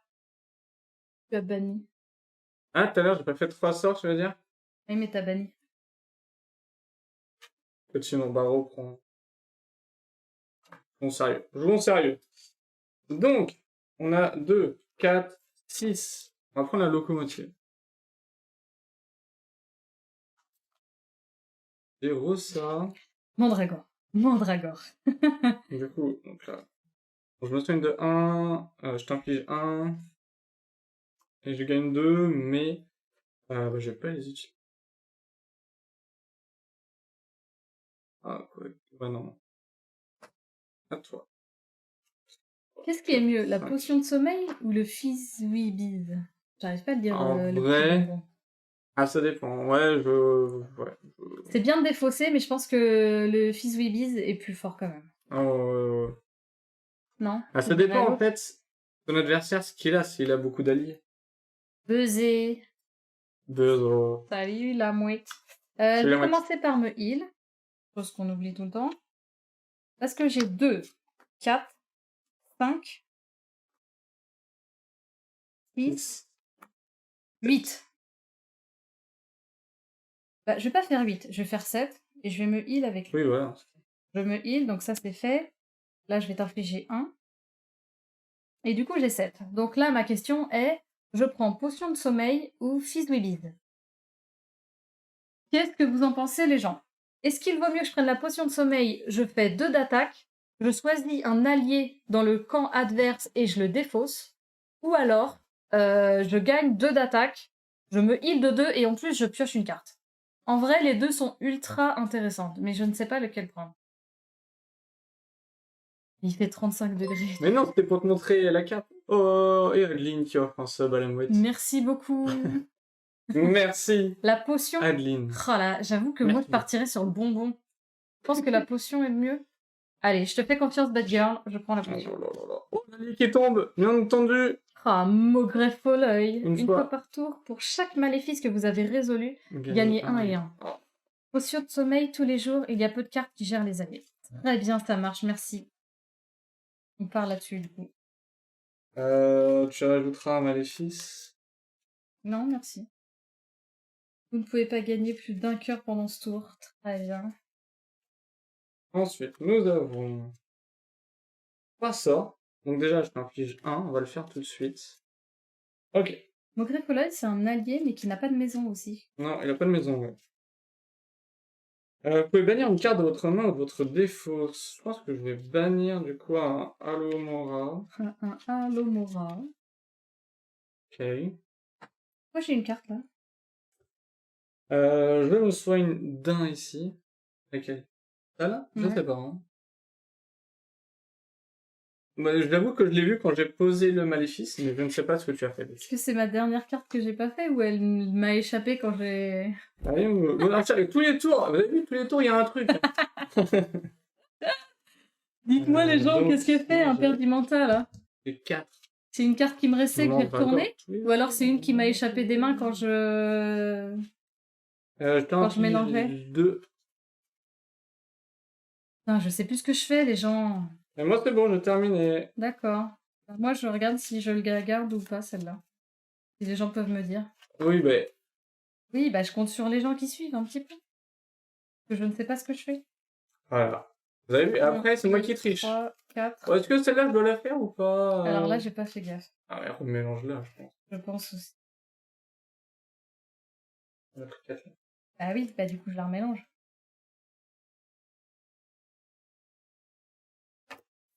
tu as banni. Ah, tout à l'heure, j'ai pas fait 3 sorts, tu veux dire? Oui, mais t'as banni. Au-dessus, mon barreau prend... Bon, sérieux. Jouons sérieux. Donc, on a 2, 4, 6. On va prendre la locomotive. Et ça. Mandragore. Mandragore. Du coup, donc là, je me soigne de 1, je t'inflige 1, et je gagne 2, mais bah, je vais pas les utiliser. Ah, quoi. Bah non. À toi. Qu'est-ce qui est mieux, la 5. potion de sommeil ou le fizz-wee-bizz? J'arrive pas à le dire, En le petit vrai, bonbon. ah, ça dépend. Ouais, ouais. C'est bien de défausser, mais je pense que le fizz-wee-bizz est plus fort quand même. Oh, Non? ah, ça Tu dirais dépend en l'autre? fait de notre adversaire, ce qu'il a, s'il a beaucoup d'alliés. Buzzer. Bezo. Salut la mouette. Salut Je la vais mouette. commencer par me heal. Chose qu'on oublie tout le temps. Parce que j'ai 2, 4, 5, 6, 8. Bah, je vais pas faire 8, je vais faire 7. Et je vais me heal avec lui. Oui, voilà. Je me heal, donc ça c'est fait. Là, je vais t'infliger 1. Et du coup, j'ai 7. Donc là, ma question est, je prends potion de sommeil ou fizz-wee-bizz? Qu'est-ce que vous en pensez, les gens? Est-ce qu'il vaut mieux que je prenne la potion de sommeil? Je fais 2 d'attaque, je choisis un allié dans le camp adverse et je le défausse. Ou alors, je gagne 2 d'attaque, je me heal de 2 et en plus, je pioche une carte. En vrai, les deux sont ultra intéressantes, mais je ne sais pas lequel prendre. Il fait 35 degrés. Mais non, c'était pour te montrer la carte. Oh, et Adeline qui offre un sub à la mouette. Merci beaucoup. Merci, La potion. Adeline. Oh là, j'avoue que moi, Merci. je partirais sur le bonbon. Je pense que la potion est mieux. Allez, je te fais confiance, bad girl. Je prends la Oh potion. là là là. Oh, l'allié qui tombe, bien entendu. Ah, Maugreffe au l'œil. Une Une fois. fois par tour, pour chaque maléfice que vous avez résolu, Gagner gagnez 1 et et 1. Potion de sommeil tous les jours, il y a peu de cartes qui gèrent les alliés. Très bien, ça marche, merci. On part là-dessus, du coup. Tu rajouteras un maléfice. Non, merci. Vous ne pouvez pas gagner plus d'1 cœur pendant ce tour. Très bien. Ensuite, nous avons 3 sorts. Donc déjà, je t'inflige 1, on va le faire tout de suite. Ok. Maugreffe au l'œil, c'est un allié, mais qui n'a pas de maison aussi. Non, il a pas de maison, ouais. Vous pouvez bannir une carte de votre main ou de votre défaut. Je pense que je vais bannir du coup un Alomora. Un Alomora. Ok. Moi, j'ai une carte, là. Je vais me soigner d'un ici. Laquelle? Ça là? Je Ouais. sais pas. Hein. Bah, je l'avoue que je l'ai vu quand j'ai posé le maléfice, mais je ne sais pas ce que tu as fait. Est-ce que c'est ma dernière carte que j'ai pas fait ou elle m'a échappé quand j'ai... Allez, tous les tours, vous avez vu, tous les tours, il y a un truc. Dites-moi les gens, donc, qu'est-ce que fait un j'ai- Perdimenta là? Les 4. C'est une carte qui me restait que j'ai retournée? Oui. Ou alors c'est une qui m'a échappé des mains quand je... quand je mélangeais? 2. Putain, je sais plus ce que je fais les gens. Et moi c'est bon, j'ai terminé. D'accord. Moi je regarde si je le garde ou pas celle-là. Si les gens peuvent me dire. Oui, ben. Oui, bah je compte sur les gens qui suivent un petit peu. Parce que je ne sais pas ce que je fais. Voilà. Vous avez vu, après c'est moi qui triche. 3, 4... Est-ce que celle-là je dois la faire ou pas? Alors là j'ai pas fait gaffe. Ah ouais, remélange-la, je pense. Je pense aussi. L'autre 4 là. Ah oui, bah du coup je la remélange.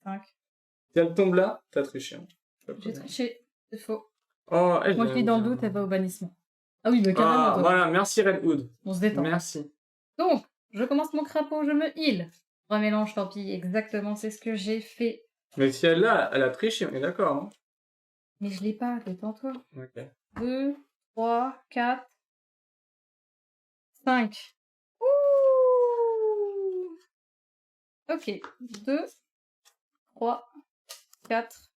5. Si elle tombe là, t'as triché. Hein. J'ai triché, c'est faux. Oh, Moi je lis dans le doute, elle va au bannissement. Ah oui, mais carrément. Ah, voilà, merci Redwood. On se détend. Merci. Donc, je commence mon crapaud, je me heal. Remélange, tant pis, exactement, c'est ce que j'ai fait. Mais si elle là, elle a triché, on est d'accord. Hein. Mais je l'ai pas, détends-toi. Ok. 2, 3, 4, 5. Ouh! Ok. 2, 3, 4,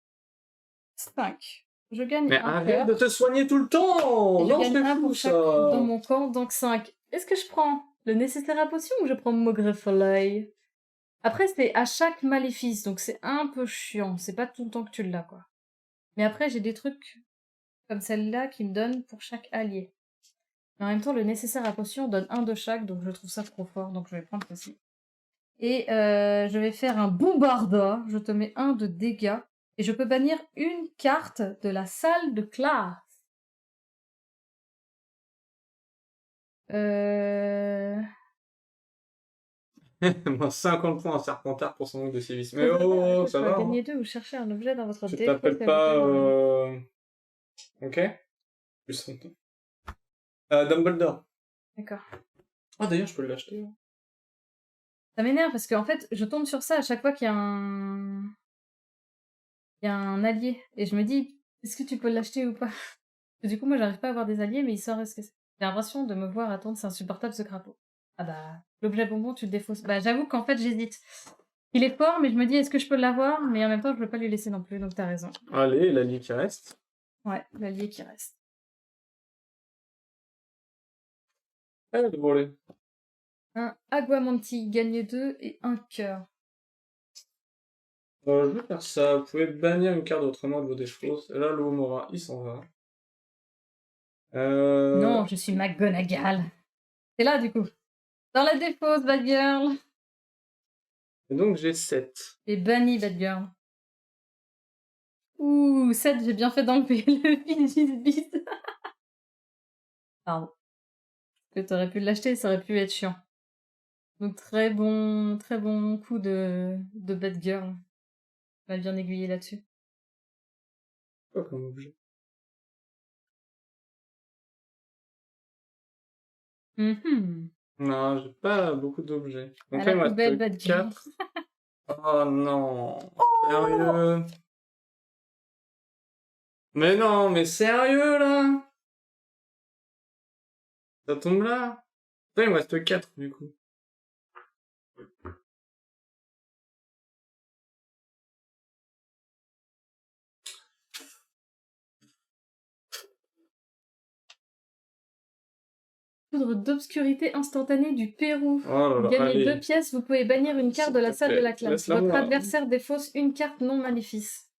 5. Je gagne Mais un arrête cœur. de te soigner tout le temps! Et je Non, gagne c'est un fou pour chaque ça! dans mon camp, donc 5. Est-ce que je prends le nécessaire à potion ou je prends Maugrefolleuil? Après, c'est à chaque maléfice, donc c'est un peu chiant. C'est pas tout le temps que tu l'as, quoi. Mais après, j'ai des trucs comme celle-là qui me donnent pour chaque allié. Mais en même temps, le nécessaire à potion donne un de chaque, donc je trouve ça trop fort, donc je vais prendre ceci. Et je vais faire un bombarda. Je te mets 1 de dégâts. Et je peux bannir une carte de la salle de classe. Moins 50 points à Serpentard pour son manque de civisme. Mais Très oh, agréable. ça Tu va, vas hein. gagner 2 ou chercher un objet dans votre Tu dépôt. t'appelles pas... Ok? Plus son nom. Dumbledore. D'accord. Ah, d'ailleurs, je peux l'acheter. Ça m'énerve parce qu'en fait, je tombe sur ça à chaque fois qu'il y a un... Il y a un allié. Et je me dis, est-ce que tu peux l'acheter ou pas? Du coup, moi, j'arrive pas à avoir des alliés, mais il sort ce que c'est. J'ai l'impression de me voir attendre, c'est insupportable ce crapaud. Ah bah, l'objet bonbon, tu le défausses. Bah, j'avoue qu'en fait, j'hésite. Il est fort, mais je me dis, est-ce que je peux l'avoir? Mais en même temps, je veux pas lui laisser non plus, donc t'as raison. Allez, l'allié qui reste. Ouais, l'allié qui reste. Allez, le volet. Un Aguamanti, gagne 2 et un cœur. Je vais faire ça. Vous pouvez bannir une carte autrement de vos défauts. Là, l'Oumora, il s'en va. Non, je suis McGonagall. C'est là, du coup. Dans la défausse, bad girl. Et donc, j'ai 7. Et banni, bad girl. Ouh, 7, j'ai bien fait d'enlever le Fidget Beast. Pardon. Que t'aurais pu l'acheter, ça aurait pu être chiant. Donc très bon coup de bad girl. On m'a bien aiguillé là-dessus. Quoi comme objet? Mhm. Non, j'ai pas beaucoup d'objets. Donc À là, la il me poubelle, reste bad girl. 4. Oh non. Oh! Sérieux? Mais non, mais sérieux, là? Ça tombe là? Putain, il me reste 4, du coup. Poudre d'obscurité instantanée du Pérou. Oh là Vous là, gagnez allez. 2 pièces, vous pouvez bannir une carte S'il de la te salle de plaît, la classe. laisse-la Votre moi. adversaire défausse une carte non maléfice.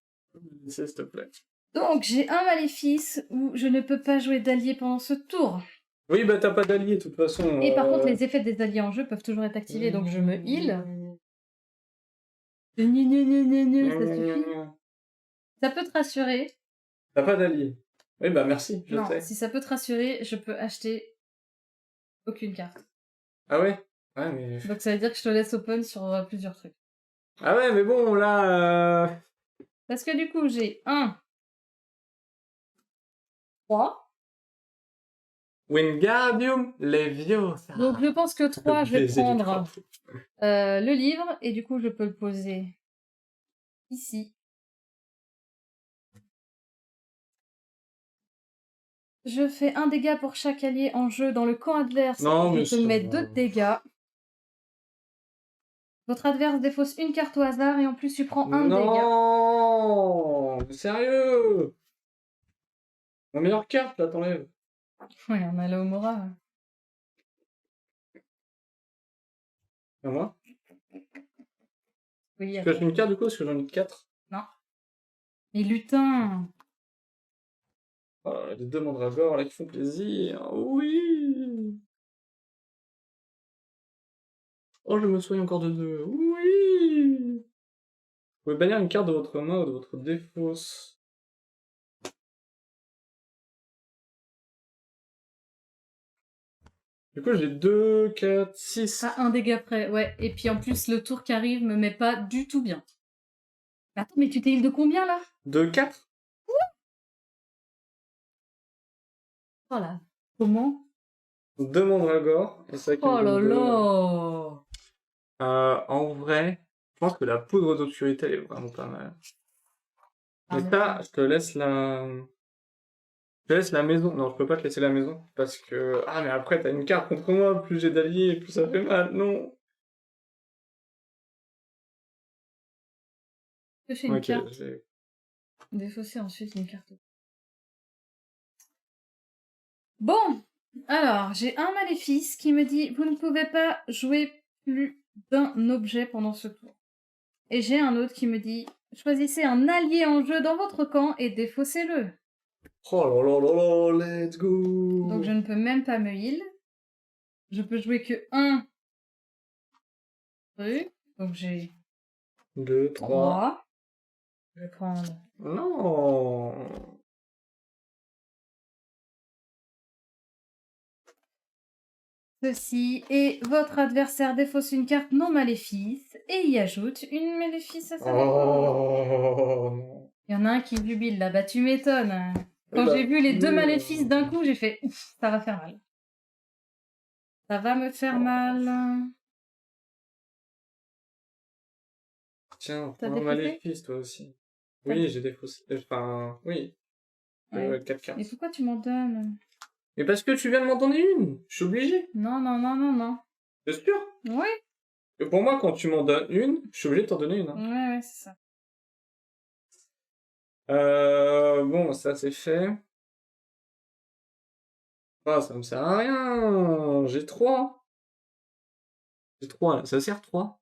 S'il te plaît. Donc j'ai un maléfice où je ne peux pas jouer d'allié pendant ce tour. Oui, bah t'as pas d'allié, de toute façon. Et par contre, les effets des alliés en jeu peuvent toujours être activés, donc je me heal. Ça suffit. Ça peut te rassurer. T'as pas d'allié. Oui, bah merci, je Non, sais. si ça peut te rassurer, je peux acheter aucune carte. Ah ouais? Ouais, mais... Donc ça veut dire que je te laisse open sur plusieurs trucs. Ah ouais, mais bon, là... Parce que du coup, j'ai 1, 3. Wingardium Leviosa. Donc je pense que 3, je vais Baiser les prendre crapauds. le livre, et du coup, je peux le poser ici. Je fais 1 dégât pour chaque allié en jeu dans le camp adverse. Non, mais Je te ça mets va. 2 dégâts. Votre adverse défausse une carte au hasard et en plus tu prends 1 dégât. Non! Mais sérieux! Ma meilleure carte, là, t'enlèves. Ouais, on a la Homora. Et moi? Oui, Je coche une carte, du coup, parce que j'en ai 4. Non. Mais lutin! Oh, les deux mandragores, là, qui font plaisir. Oui! Oh, je me souviens encore de 2. Oui! Vous pouvez bannir une carte de votre main ou de votre défausse. Du coup, j'ai 2, 4, 6. À 1 dégât près, ouais. Et puis en plus, le tour qui arrive me met pas du tout bien. Attends, mais tu t'es heal de combien là? 2, 4? Voilà. Comment? 2 mandragores. Et ça qui me Oh là donne deux. là! En vrai, je pense que la poudre d'obscurité, elle est vraiment pas mal. Mais ça, je te laisse la maison. Non, je peux pas te laisser la maison. Parce que... Ah, mais après, t'as une carte contre moi. Plus j'ai d'alliés, plus ça fait mal. Non. Je fais une Ok, carte. j'ai... Défausser ensuite une carte. Bon, alors, j'ai un maléfice qui me dit « Vous ne pouvez pas jouer plus d'un objet pendant ce tour. » Et j'ai un autre qui me dit « Choisissez un allié en jeu dans votre camp et défaussez-le. » Oh là là là là, let's go. Donc je ne peux même pas me heal. Je peux jouer que un truc. Donc j'ai 2, 3... 3. Je vais prendre Non. ceci. Et votre adversaire défausse une carte non maléfice et y ajoute une maléfice à sa défense. Oh. Il y en a un qui jubile là, bah tu m'étonnes. Quand Bah, j'ai vu les deux oui, maléfices d'un coup, j'ai fait ouf, ça va faire mal. Ça va me faire mal. Tiens, T'as prends un défaussé? maléfice, toi aussi. T'as Oui, dé- j'ai défaussé. Enfin, oui. Ouais. 4 cartes. Et pourquoi tu m'en donnes? Mais parce que tu viens de m'en donner une. Je suis obligé. Non, non, non, non, non. C'est sûr. Oui. Et pour moi, quand tu m'en donnes une, je suis obligé de t'en donner une. Hein. Ouais, ouais, c'est ça. Bon, ça c'est fait. Ah, ça me sert à rien. J'ai 3. J'ai 3 là. Ça sert 3.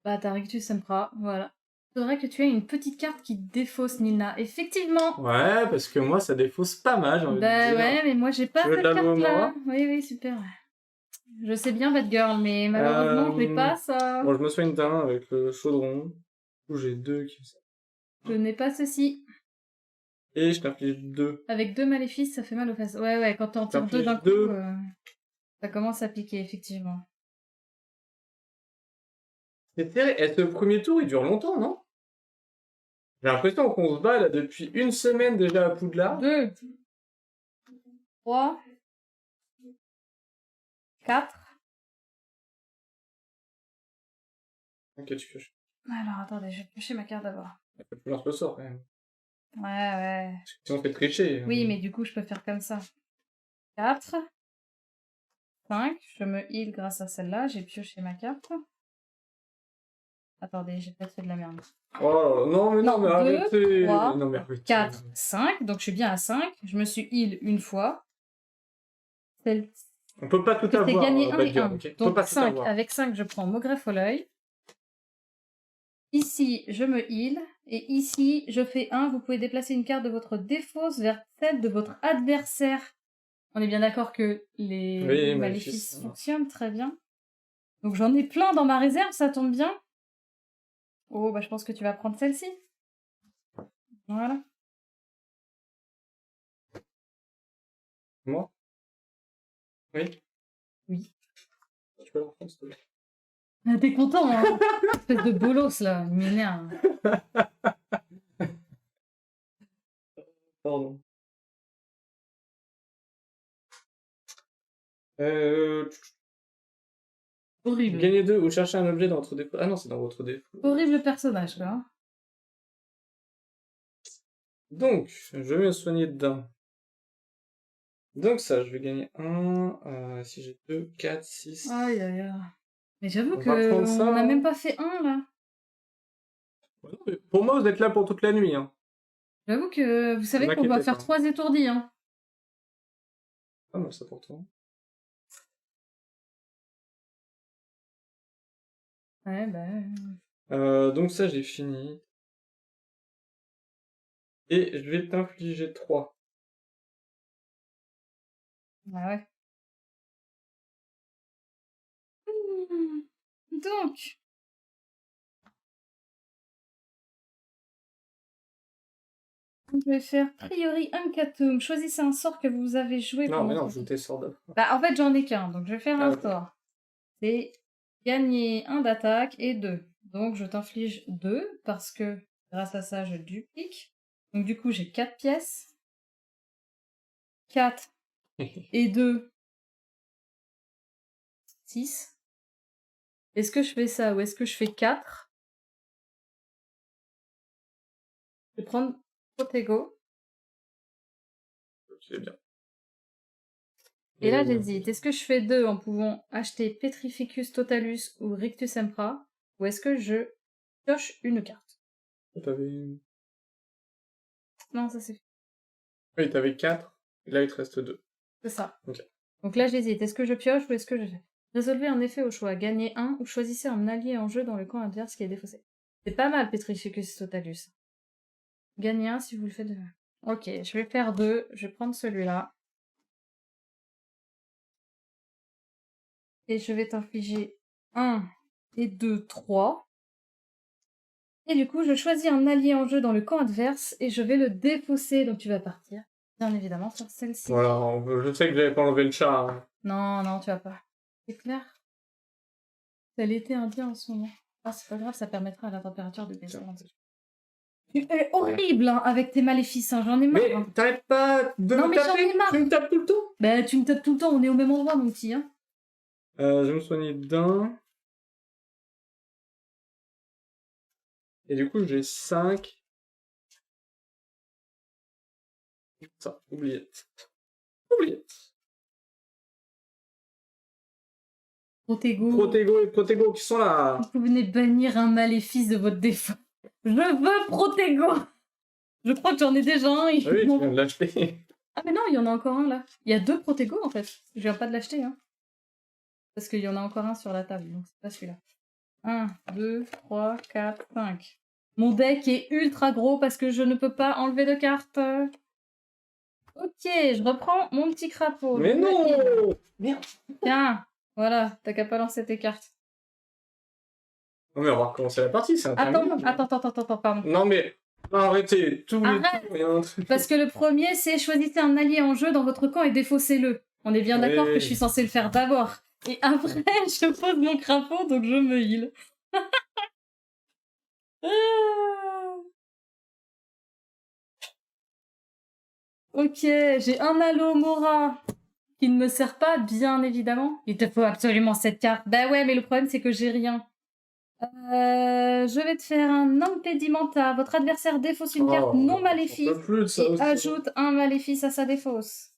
Bah, ta Rictus Sempra, voilà. Faudrait que tu aies une petite carte qui défausse Nilna. Effectivement. Ouais, parce que moi, ça défausse pas mal, j'ai envie de Bah dire. ouais, mais moi j'ai pas Tu veux de cette la carte-là. Lumora? Oui, oui, super. Je sais bien, Bad Girl, mais malheureusement, je l'ai pas, ça. Bon, je me soigne d'un avec le chaudron. Du coup, j'ai 2 qui... Je n'ai pas ceci. Et je t'inflige 2. Avec 2 maléfices, ça fait mal aux fesses. Ouais, ouais, quand t'en tires 2 d'un T'infliges coup, 2. ça commence à piquer, effectivement. C'est terrible. Et ce premier tour, il dure longtemps, non? J'ai l'impression qu'on se bat là depuis une semaine déjà à Poudlard. 2, 3, 4. Ok, tu pioches. Alors, attendez, je vais piocher ma carte d'abord. Tu lances le sort quand même. Ouais, ouais. Sinon, on fait tricher. Oui, mais du coup, je peux faire comme ça. 4, 5. Je me heal grâce à celle-là. J'ai pioché ma carte. Attendez, j'ai peut-être fait de la merde. Oh non, mais non, mais 2, arrêtez. 3, Non, mais arrêtez. 4, 5. Donc, je suis bien à 5. Je me suis heal une fois. Celle On peut pas tout que t'es avoir, gagné 1 Bad et Girl, 1. ok? On peut Donc, pas tout 5. avoir. Avec 5, je prends Maugreffe au l'œil. Ici, je me heal. Et ici, je fais 1. Vous pouvez déplacer une carte de votre défausse vers celle de votre adversaire. On est bien d'accord que les Oui, maléfices maléfice. fonctionnent très bien. Donc j'en ai plein dans ma réserve, ça tombe bien. Oh, bah je pense que tu vas prendre celle-ci. Voilà. Moi? Oui? Oui. Tu peux la reprendre, s'il te plaît? Ah, t'es content, hein? Espèce de bolos, là. Il m'énerve. Pardon. Horrible. Gagner 2 ou chercher un objet dans votre défaut. Ah non, c'est dans votre défaut. Horrible personnage, quoi. Donc, je vais me soigner d'un. Donc ça, je vais gagner 1, si j'ai 2, 4, 6... Aïe, aïe, aïe. Mais j'avoue On va que prendre ça, on n'a hein. même pas fait 1, là. Ouais, non, mais pour moi, vous êtes là pour toute la nuit, hein. J'avoue que vous savez Ne qu'on doit m'inquiétez faire pas. 3 étourdis, hein. Ah non, ça pourtant. Ouais, bah... Donc ça, j'ai fini. Et je vais t'infliger 3. Bah ouais. Donc... Je vais faire priori Uncatum. Choisissez un sort que vous avez joué Non, mais pendant non, ce je tour. tes sorts d'offre. Bah, en fait, j'en ai qu'un, donc je vais faire Ah, un ok. sort. C'est gagner 1 d'attaque et 2. Donc, je t'inflige 2 parce que grâce à ça, je duplique. Donc, du coup, j'ai 4 pièces. 4 et 2, 6. Est-ce que je fais ça ou est-ce que je fais 4? Je vais prendre Protego. C'est bien. Et là, j'hésite. Est-ce que je fais 2 en pouvant acheter Petrificus Totalus ou Rictus Empra? Ou est-ce que je pioche une carte? T'avais... Non, ça c'est fait. Oui, t'avais 4. Et là, il te reste 2. C'est ça. Ok. Donc là, j'hésite. Est-ce que je pioche ou est-ce que je... Résolvez un effet au choix. Gagnez 1 ou choisissez un allié en jeu dans le camp adverse qui est défaussé. C'est pas mal, Petrificus Totalus. Gagnez 1 si vous le faites. Ok, je vais faire 2. Je vais prendre celui-là. Et je vais t'infliger 1 et 2, 3. Et du coup, je choisis un allié en jeu dans le camp adverse et je vais le défausser. Donc tu vas partir, bien évidemment, sur celle-ci. Voilà, je sais que j'avais pas enlevé le chat. Hein. Non, non, tu vas pas. C'est clair. C'est l'été indien en ce moment. Ah, c'est pas grave, ça permettra à la température de baisser. Tu es horrible hein, avec tes maléfices, hein, j'en ai marre. Mais Hein. t'arrêtes pas de Non, me mais j'en taper. ai marre. Tu me tapes tout le temps. Bah, tu me tapes tout le temps, on est au même endroit, mon petit. Hein. Je vais me soigner d'un. Et du coup, j'ai 5. Ça, oubliette. Oubliette. Protego. Et Protego qui sont là. Vous venez bannir un maléfice de votre défaut. Je veux Protego. Je crois que j'en ai déjà un. Ah oui, tu viens de l'acheter. Ah mais non, il y en a encore un là. Il y a 2 Protego en fait. Je viens pas de l'acheter. Hein. Parce qu'il y en a encore un sur la table, donc c'est pas celui-là. 1, 2, 3, 4, 5. Mon deck est ultra gros parce que je ne peux pas enlever de cartes. Ok, je reprends mon petit crapaud. Mais non. Merde. Tiens, voilà, t'as qu'à pas lancer tes cartes. Non mais on va recommencer la partie, c'est interminable. Attends, pardon. Non mais arrêtez, tous les Arrête. tours, il y a un truc. Parce que le premier, c'est choisissez un allié en jeu dans votre camp et défaussez-le. On est bien d'accord que je suis censée le faire d'abord. Et après, je pose mon crapaud, donc je me heal. Ok, j'ai un Halo Mora qui ne me sert pas, bien évidemment. Il te faut absolument cette carte. Bah ouais, mais le problème, c'est que j'ai rien. Je vais te faire un Impedimenta. Votre adversaire défausse une carte non maléfique et ajoute un maléfice à sa défausse.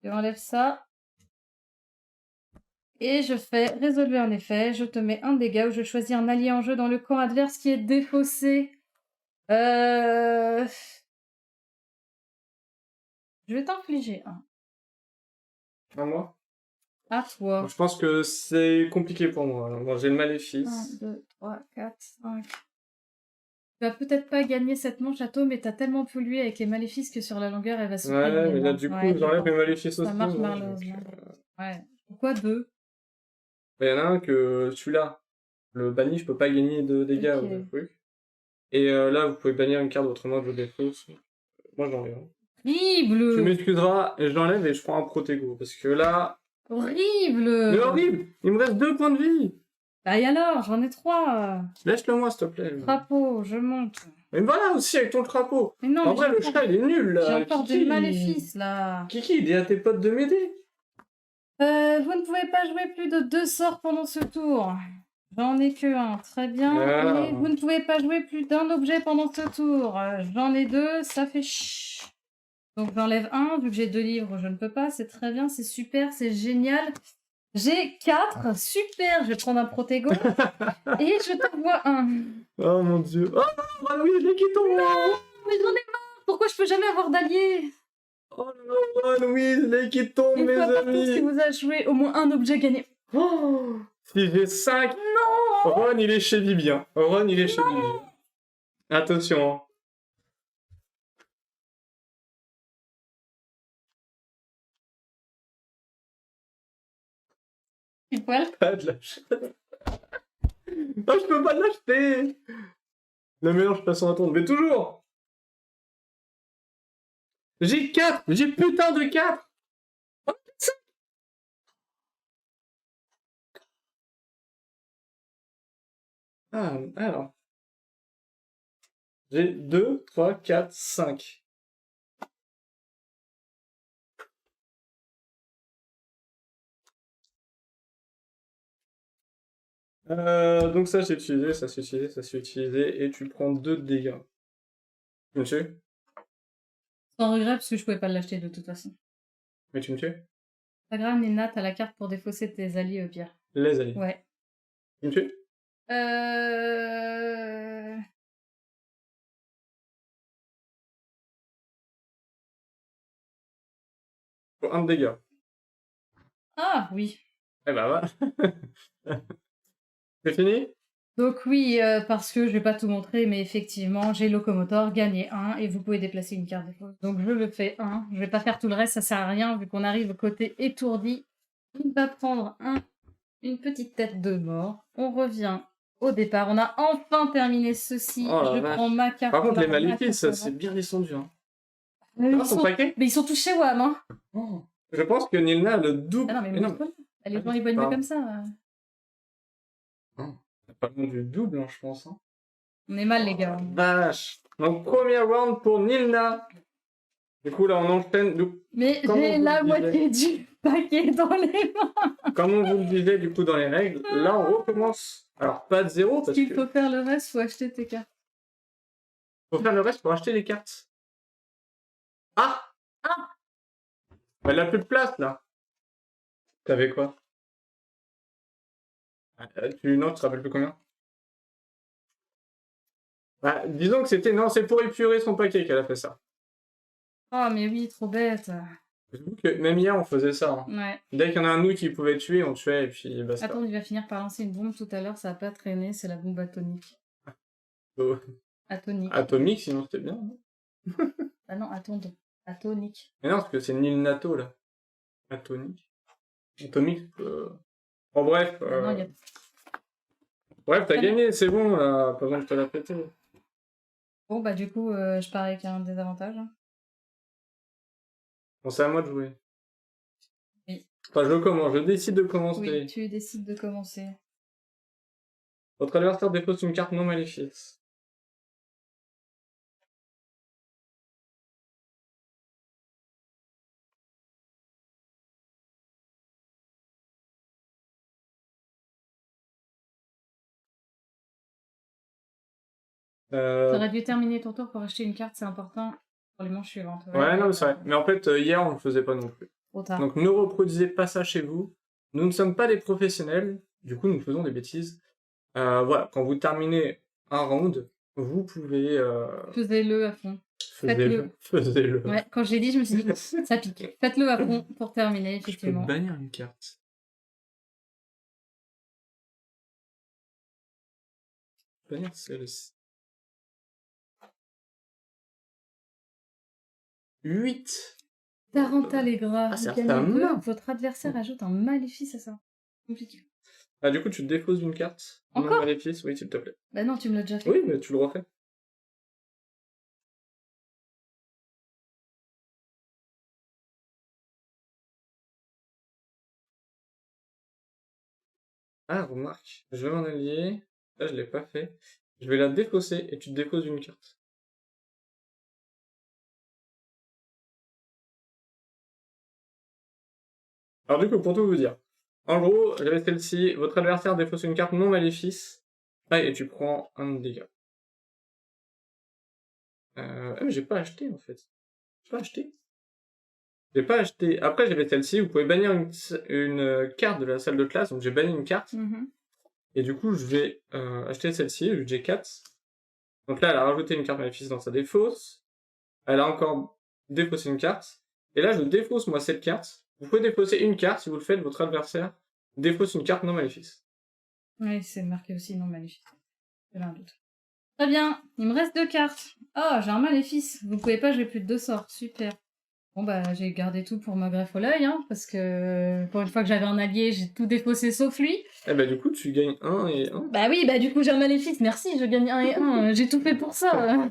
Je enlève ça. Et je fais résolver un effet. Je te mets un dégât ou je choisis un allié en jeu dans le camp adverse qui est défaussé. Je vais t'infliger un. À moi. À toi. Je pense que c'est compliqué pour moi. Alors, j'ai le maléfice. 1, 2, 3, 4, 5. Tu vas peut-être pas gagner cette manche à toi, mais t'as tellement pollué avec les maléfices que sur la longueur, elle va se Ouais, mais là, du coup, j'enlève les mes maléfices aussi. Ça marche malheureusement. Ouais. Pourquoi 2? Il y en a un que celui-là, le banni, je peux pas gagner de dégâts ou de trucs. Et là, vous pouvez bannir une carte autrement de vos défauts. Moi, j'enlève. Horrible! Tu m'excuseras, je l'enlève et je prends un Protego. Parce que là. Horrible! Mais horrible! Il me reste 2 points de vie! Bah et alors, j'en ai 3! Laisse-le-moi, s'il te plaît. Crapaud, je monte. Mais voilà aussi avec ton crapaud! Mais non, en vrai, le chat, il est nul là! J'ai encore des maléfices là! Kiki, dis à tes potes de m'aider! Vous ne pouvez pas jouer plus de 2 sorts pendant ce tour. J'en ai que un, très bien. Ah. Et vous ne pouvez pas jouer plus d'un objet pendant ce tour. J'en ai 2, ça fait chut. Donc j'enlève un, vu que j'ai 2 livres, je ne peux pas. C'est très bien, c'est super, c'est génial. J'ai 4, super, je vais prendre un Protego. Et je t'envoie un. Oh mon dieu! Oh non, Ron Weasley qui tombe! Non, mais j'en ai marre. Pourquoi je peux jamais avoir d'allié? Oh non, Ron Weasley qui tombe, Une mes fois par tour, amis! si vous avez joué au moins un objet gagné. Oh, si j'ai 5! Non! Ron, il est chez Vivien. Ron, il est chez Vivien. Attention, hein. Poil. Pas de l'acheter. Non, je peux pas l'acheter! Le mélange passe en attente, mais toujours! J'ai 4! J'ai putain de 4! Ah, alors. J'ai 2, 3, 4, 5. Donc ça c'est utilisé, ça c'est utilisé, ça c'est utilisé, et tu prends 2 de dégâts. Tu me tues? Sans regret, parce que je pouvais pas l'acheter de toute façon. Mais tu me tues? Pas grave, Nina, t'as la carte pour défausser tes alliés au pire. Les alliés. Ouais. Tu me tues? Pour 1 de dégâts. Ah, oui. Eh ben voilà. C'est fini? Donc oui, parce que je vais pas tout montrer, mais effectivement, j'ai Locomotor, gagné 1, et vous pouvez déplacer une carte défausse. Donc je le fais 1. Je vais pas faire tout le reste, ça sert à rien, vu qu'on arrive au côté étourdi. On va prendre une petite tête de mort. On revient au départ. On a enfin terminé ceci. Oh la Je vache. prends ma carte. Par contre, les ma maléfices, ça carte c'est bien descendu. Hein. Mais Ah, ils son sont... paquet? mais ils sont tous chez WAM, hein. Oh. Je pense que Nilna a le double. Ah non, mais Mais non, montre-le. Elle est Ah, dans les boîtes pardon. comme ça. Oh. T'as pas loin du double, hein, je pense. Hein. On est mal, les gars. Vache. Donc, premier round pour Nilna. Du coup, là, on enchaîne. Mais Comme on j'ai vous la le moitié du paquet dans les mains. Comme on vous le disait, du coup, dans les règles, là, on recommence. Alors, pas de zéro, parce S'il que faut faire le reste, faut acheter tes cartes. faut faire le reste pour acheter les cartes. Ah! Ah! Elle a plus de place, là. T'avais quoi? Non, tu te rappelles plus combien? Bah, disons que c'était... Non, c'est pour épurer son paquet qu'elle a fait ça. Oh, mais oui, trop bête. J'avoue que même hier, on faisait ça. Hein. Ouais. Dès qu'il y en a un de nous qui pouvait tuer, on tuait, et puis basta. Attends, il va finir par lancer une bombe tout à l'heure, ça va pas traîner, c'est la bombe atomique. Oh. Atonique. Atomique, sinon c'était bien. Non Ah non, atonique. Mais non, parce que c'est Nil Nato, là. Atonique. Atomique, En bref... Non, il y a... Bref, t'as gagné, c'est bon, là. Pas besoin de te la péter. Bon, bah du coup, je pars avec un désavantage. Hein. Bon, c'est à moi de jouer. Oui. Enfin, je commence, je décide de commencer. Oui, tu décides de commencer. Votre adversaire dépose une carte non maléfique. T'aurais dû terminer ton tour pour acheter une carte, c'est important pour les manches suivantes. Ouais, non, c'est vrai. Mais en fait, hier, on le faisait pas non plus. Trop tard. Donc, ne reproduisez pas ça chez vous. Nous ne sommes pas des professionnels. Du coup, nous faisons des bêtises. Voilà, quand vous terminez un round, vous pouvez... Faisez-le à fond. Faites-le. Faites-le. Ouais, quand j'ai dit, je me suis dit, ça pique. Faites-le à fond pour terminer, Je peux effectivement. bannir une carte. Bannir celle-ci. 8. Taranta les gras. Ah, c'est Vous gagnez un 2. main. Votre adversaire ajoute un maléfice à ça. Compliqué. Ah, du coup, tu te déposes une carte. Encore non maléfice, oui, s'il te plaît. Bah non, tu me l'as déjà fait. Oui, mais tu le refais. Ah, remarque, je vais m'en allier. Là, je l'ai pas fait. Je vais la défausser et tu te déposes une carte. Alors du coup, pour tout vous dire, en gros, j'avais celle-ci, votre adversaire défausse une carte non maléfice, ah, et tu prends un de dégâts. Ah, mais j'ai pas acheté, en fait. J'ai pas acheté. J'ai pas acheté. Après, j'avais celle-ci, vous pouvez bannir une carte de la salle de classe, donc j'ai banni une carte. Et du coup, je vais acheter celle-ci, le G4. Donc là, elle a rajouté une carte maléfice dans sa défausse. Elle a encore défaussé une carte. Et là, je défausse, moi, cette carte. Vous pouvez défausser une carte, si vous le faites, votre adversaire défausse une carte non maléfice. Oui, c'est marqué aussi non maléfice. J'ai un doute. Très bien, il me reste 2 cartes. Oh, j'ai un maléfice. Vous pouvez pas jouer plus de 2 sorts. Super. Bon, bah, j'ai gardé tout pour ma greffe au l'œil, hein, parce que pour une fois que j'avais un allié, j'ai tout défaussé sauf lui. Eh bah, du coup, tu gagnes 1 et 1. Bah oui, bah du coup, j'ai un maléfice. Merci, je gagne 1 et 1. J'ai tout fait pour ça.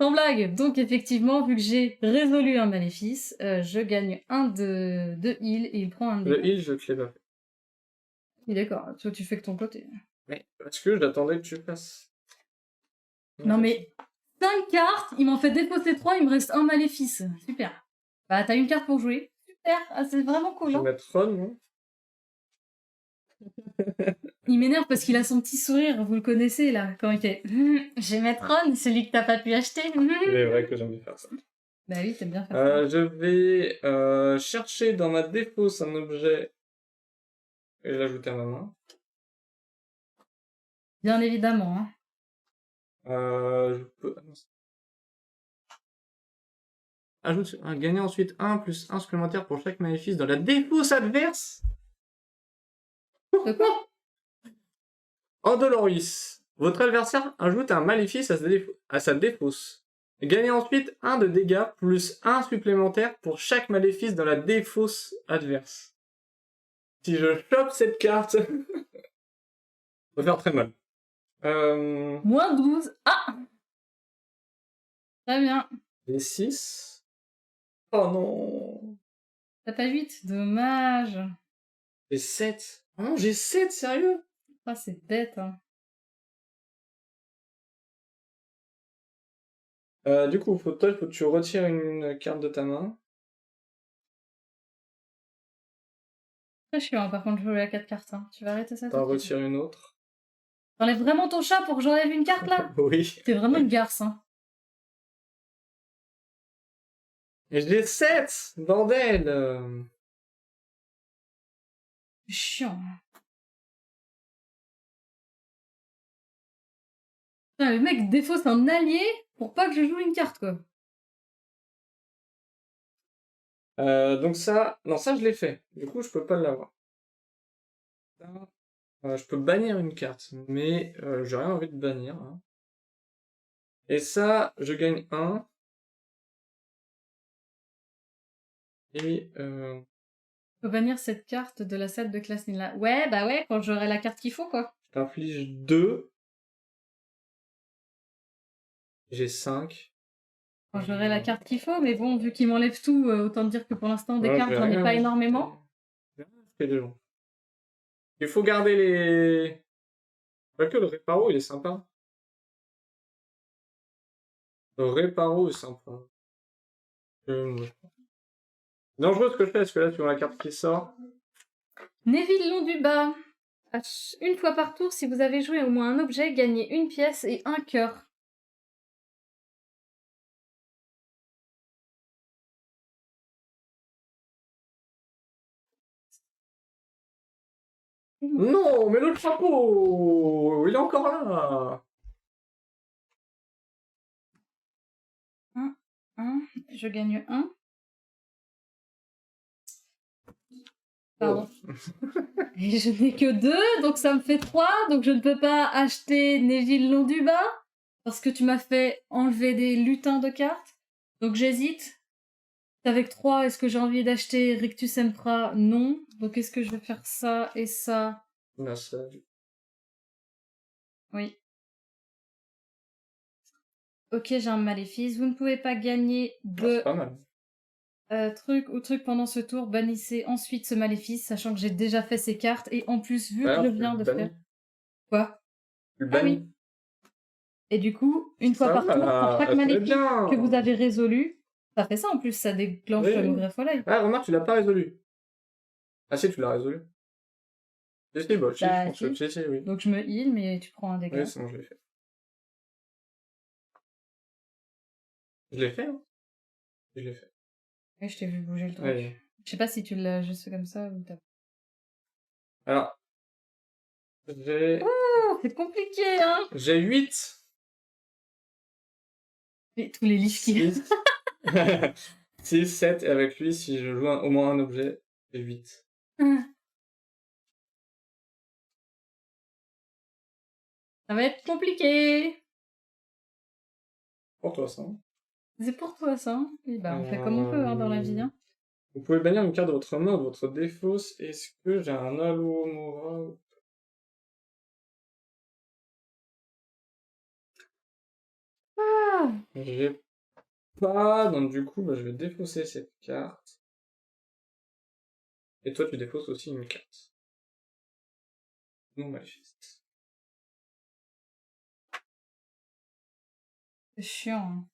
Sans blague. Donc, effectivement, vu que j'ai résolu un maléfice, je gagne 1 de heal et il prend un de Le dégâts. heal, je te l'ai pas fait. Oui, d'accord. Toi, tu fais que ton côté. Mais parce que j'attendais que tu passes. Non, mais 5 cartes, il m'en fait défausser 3, il me reste un maléfice. Super. Bah, t'as une carte pour jouer. Super. Ah, c'est vraiment cool. Je Hein. vais mettre Ron, non? Il m'énerve parce qu'il a son petit sourire, vous le connaissez là, quand il fait je vais mettre Ron, celui que t'as pas pu acheter. Il est vrai que j'aime bien faire ça. Bah oui, t'aimes bien faire ça. Je vais chercher dans ma défausse un objet et l'ajouter à ma main. Bien évidemment. Hein. Je peux... Gagner ensuite 1 plus 1 supplémentaire pour chaque maléfice dans la défausse adverse. De quoi? Andoloris. Votre adversaire ajoute un maléfice à sa défausse. Gagnez ensuite 1 de dégâts plus 1 supplémentaire pour chaque maléfice dans la défausse adverse. Si je chope cette carte, ça va faire très mal. Moins 12. Ah! Très bien. J'ai 6. Oh non. T'as pas 8? Dommage. J'ai 7. Oh non, j'ai 7, sérieux? Ah, c'est bête, hein. Du coup, faut que tu retires une carte de ta main. Très chiant, hein, par contre, jouer à 4 cartes. Hein. Tu vas arrêter ça tout T'en de suite. retires une autre. T'enlèves vraiment ton chat pour que j'enlève une carte, là? Oui. T'es vraiment une garce, hein. Et j'ai 7! Bordel! C'est chiant. Putain, le mec défausse un allié pour pas que je joue une carte, quoi. Donc ça... Non, ça je l'ai fait. Du coup, je peux pas l'avoir. Je peux bannir une carte, mais j'ai rien envie de bannir. Hein. Et ça, je gagne 1. Et... Faut bannir cette carte de la salle de classe là. Ouais, bah ouais, quand j'aurai la carte qu'il faut, quoi. je t'inflige 2. J'ai 5. Quand j'aurai la carte qu'il faut, mais bon, vu qu'il m'enlève tout, autant dire que pour l'instant, des Ouais, cartes, j'ai j'en ai rien pas acheté. énormément. J'ai rien acheté les gens. Il faut garder les... Quoique le réparo, il est sympa. Le réparo est sympa. Ouais. Dangereux ce que je fais, parce que là, tu vois la carte qui sort. Neville Long du Bas. Une fois par tour, si vous avez joué au moins un objet, gagnez une pièce et un cœur. Non, mais le chapeau! Il est encore là! Je gagne un. Pardon. Et je n'ai que 2, donc ça me fait 3. Donc je ne peux pas acheter Neville Long du Bas. Parce que tu m'as fait enlever des lutins de cartes. Donc j'hésite. Avec 3, est-ce que j'ai envie d'acheter Rictus Empra? Non. Donc est-ce que je vais faire ça et ça? Là, ça... Oui. Ok, j'ai un maléfice. Vous ne pouvez pas gagner de c'est pas mal. truc pendant ce tour. Bannissez ensuite ce maléfice, sachant que j'ai déjà fait ces cartes. Et en plus, vu que D'ailleurs, je tu viens le de bannis. faire... Quoi? Tu le Ah bannis. oui. Et du coup, une fois Ça par va, tour, pour chaque très maléfice bien. que vous avez résolu, ça fait ça en plus, ça déclenche Oui. le greffe follet. Ah, remarque, tu l'as pas résolu. Ah si, tu l'as résolu. Si, si, bah, si, Bah, je pense que si, oui. Donc je me heal, mais tu prends un dégât. Oui, c'est bon, je l'ai fait. Je l'ai fait, hein. Je l'ai fait. Oui, je t'ai vu bouger le truc. Ouais. Je sais pas si tu l'as juste fait comme ça ou t'as... Alors, j'ai... Oh, c'est compliqué, hein. J'ai 8. Et tous les livres qui... 6. 6, 7, et avec lui, si je joue au moins un objet, j'ai 8. Ça va être compliqué. Pour toi, ça. Hein. C'est pour toi, ça. Hein. Oui, bah, on fait comme on peut, hein, dans la vie, hein. Vous pouvez bannir une carte de votre main ou de votre défausse. Est-ce que j'ai un Alohomora? Ah. J'ai pas, donc du coup, bah, je vais défausser cette carte. Et toi, tu défausses aussi une carte. Non, maléfice. C'est chiant. Hein.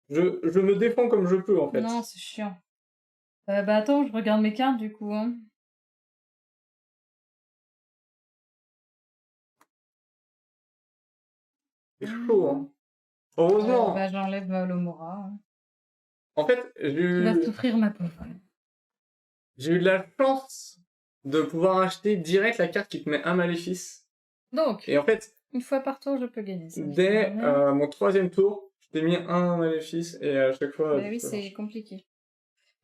Je me défends comme je peux, en fait. Non, c'est chiant. Bah attends, je regarde mes cartes, du coup. Hein. C'est chaud, hein. Heureusement. Bah, j'enlève l'Omora. Hein. En fait, Tu vas souffrir ma peau. j'ai eu de la chance de pouvoir acheter direct la carte qui te met un maléfice. Donc, Et en fait, une fois par tour, je peux gagner ça. dès mon 3e tour, je t'ai mis un maléfice et à chaque fois... Bah oui, c'est compliqué.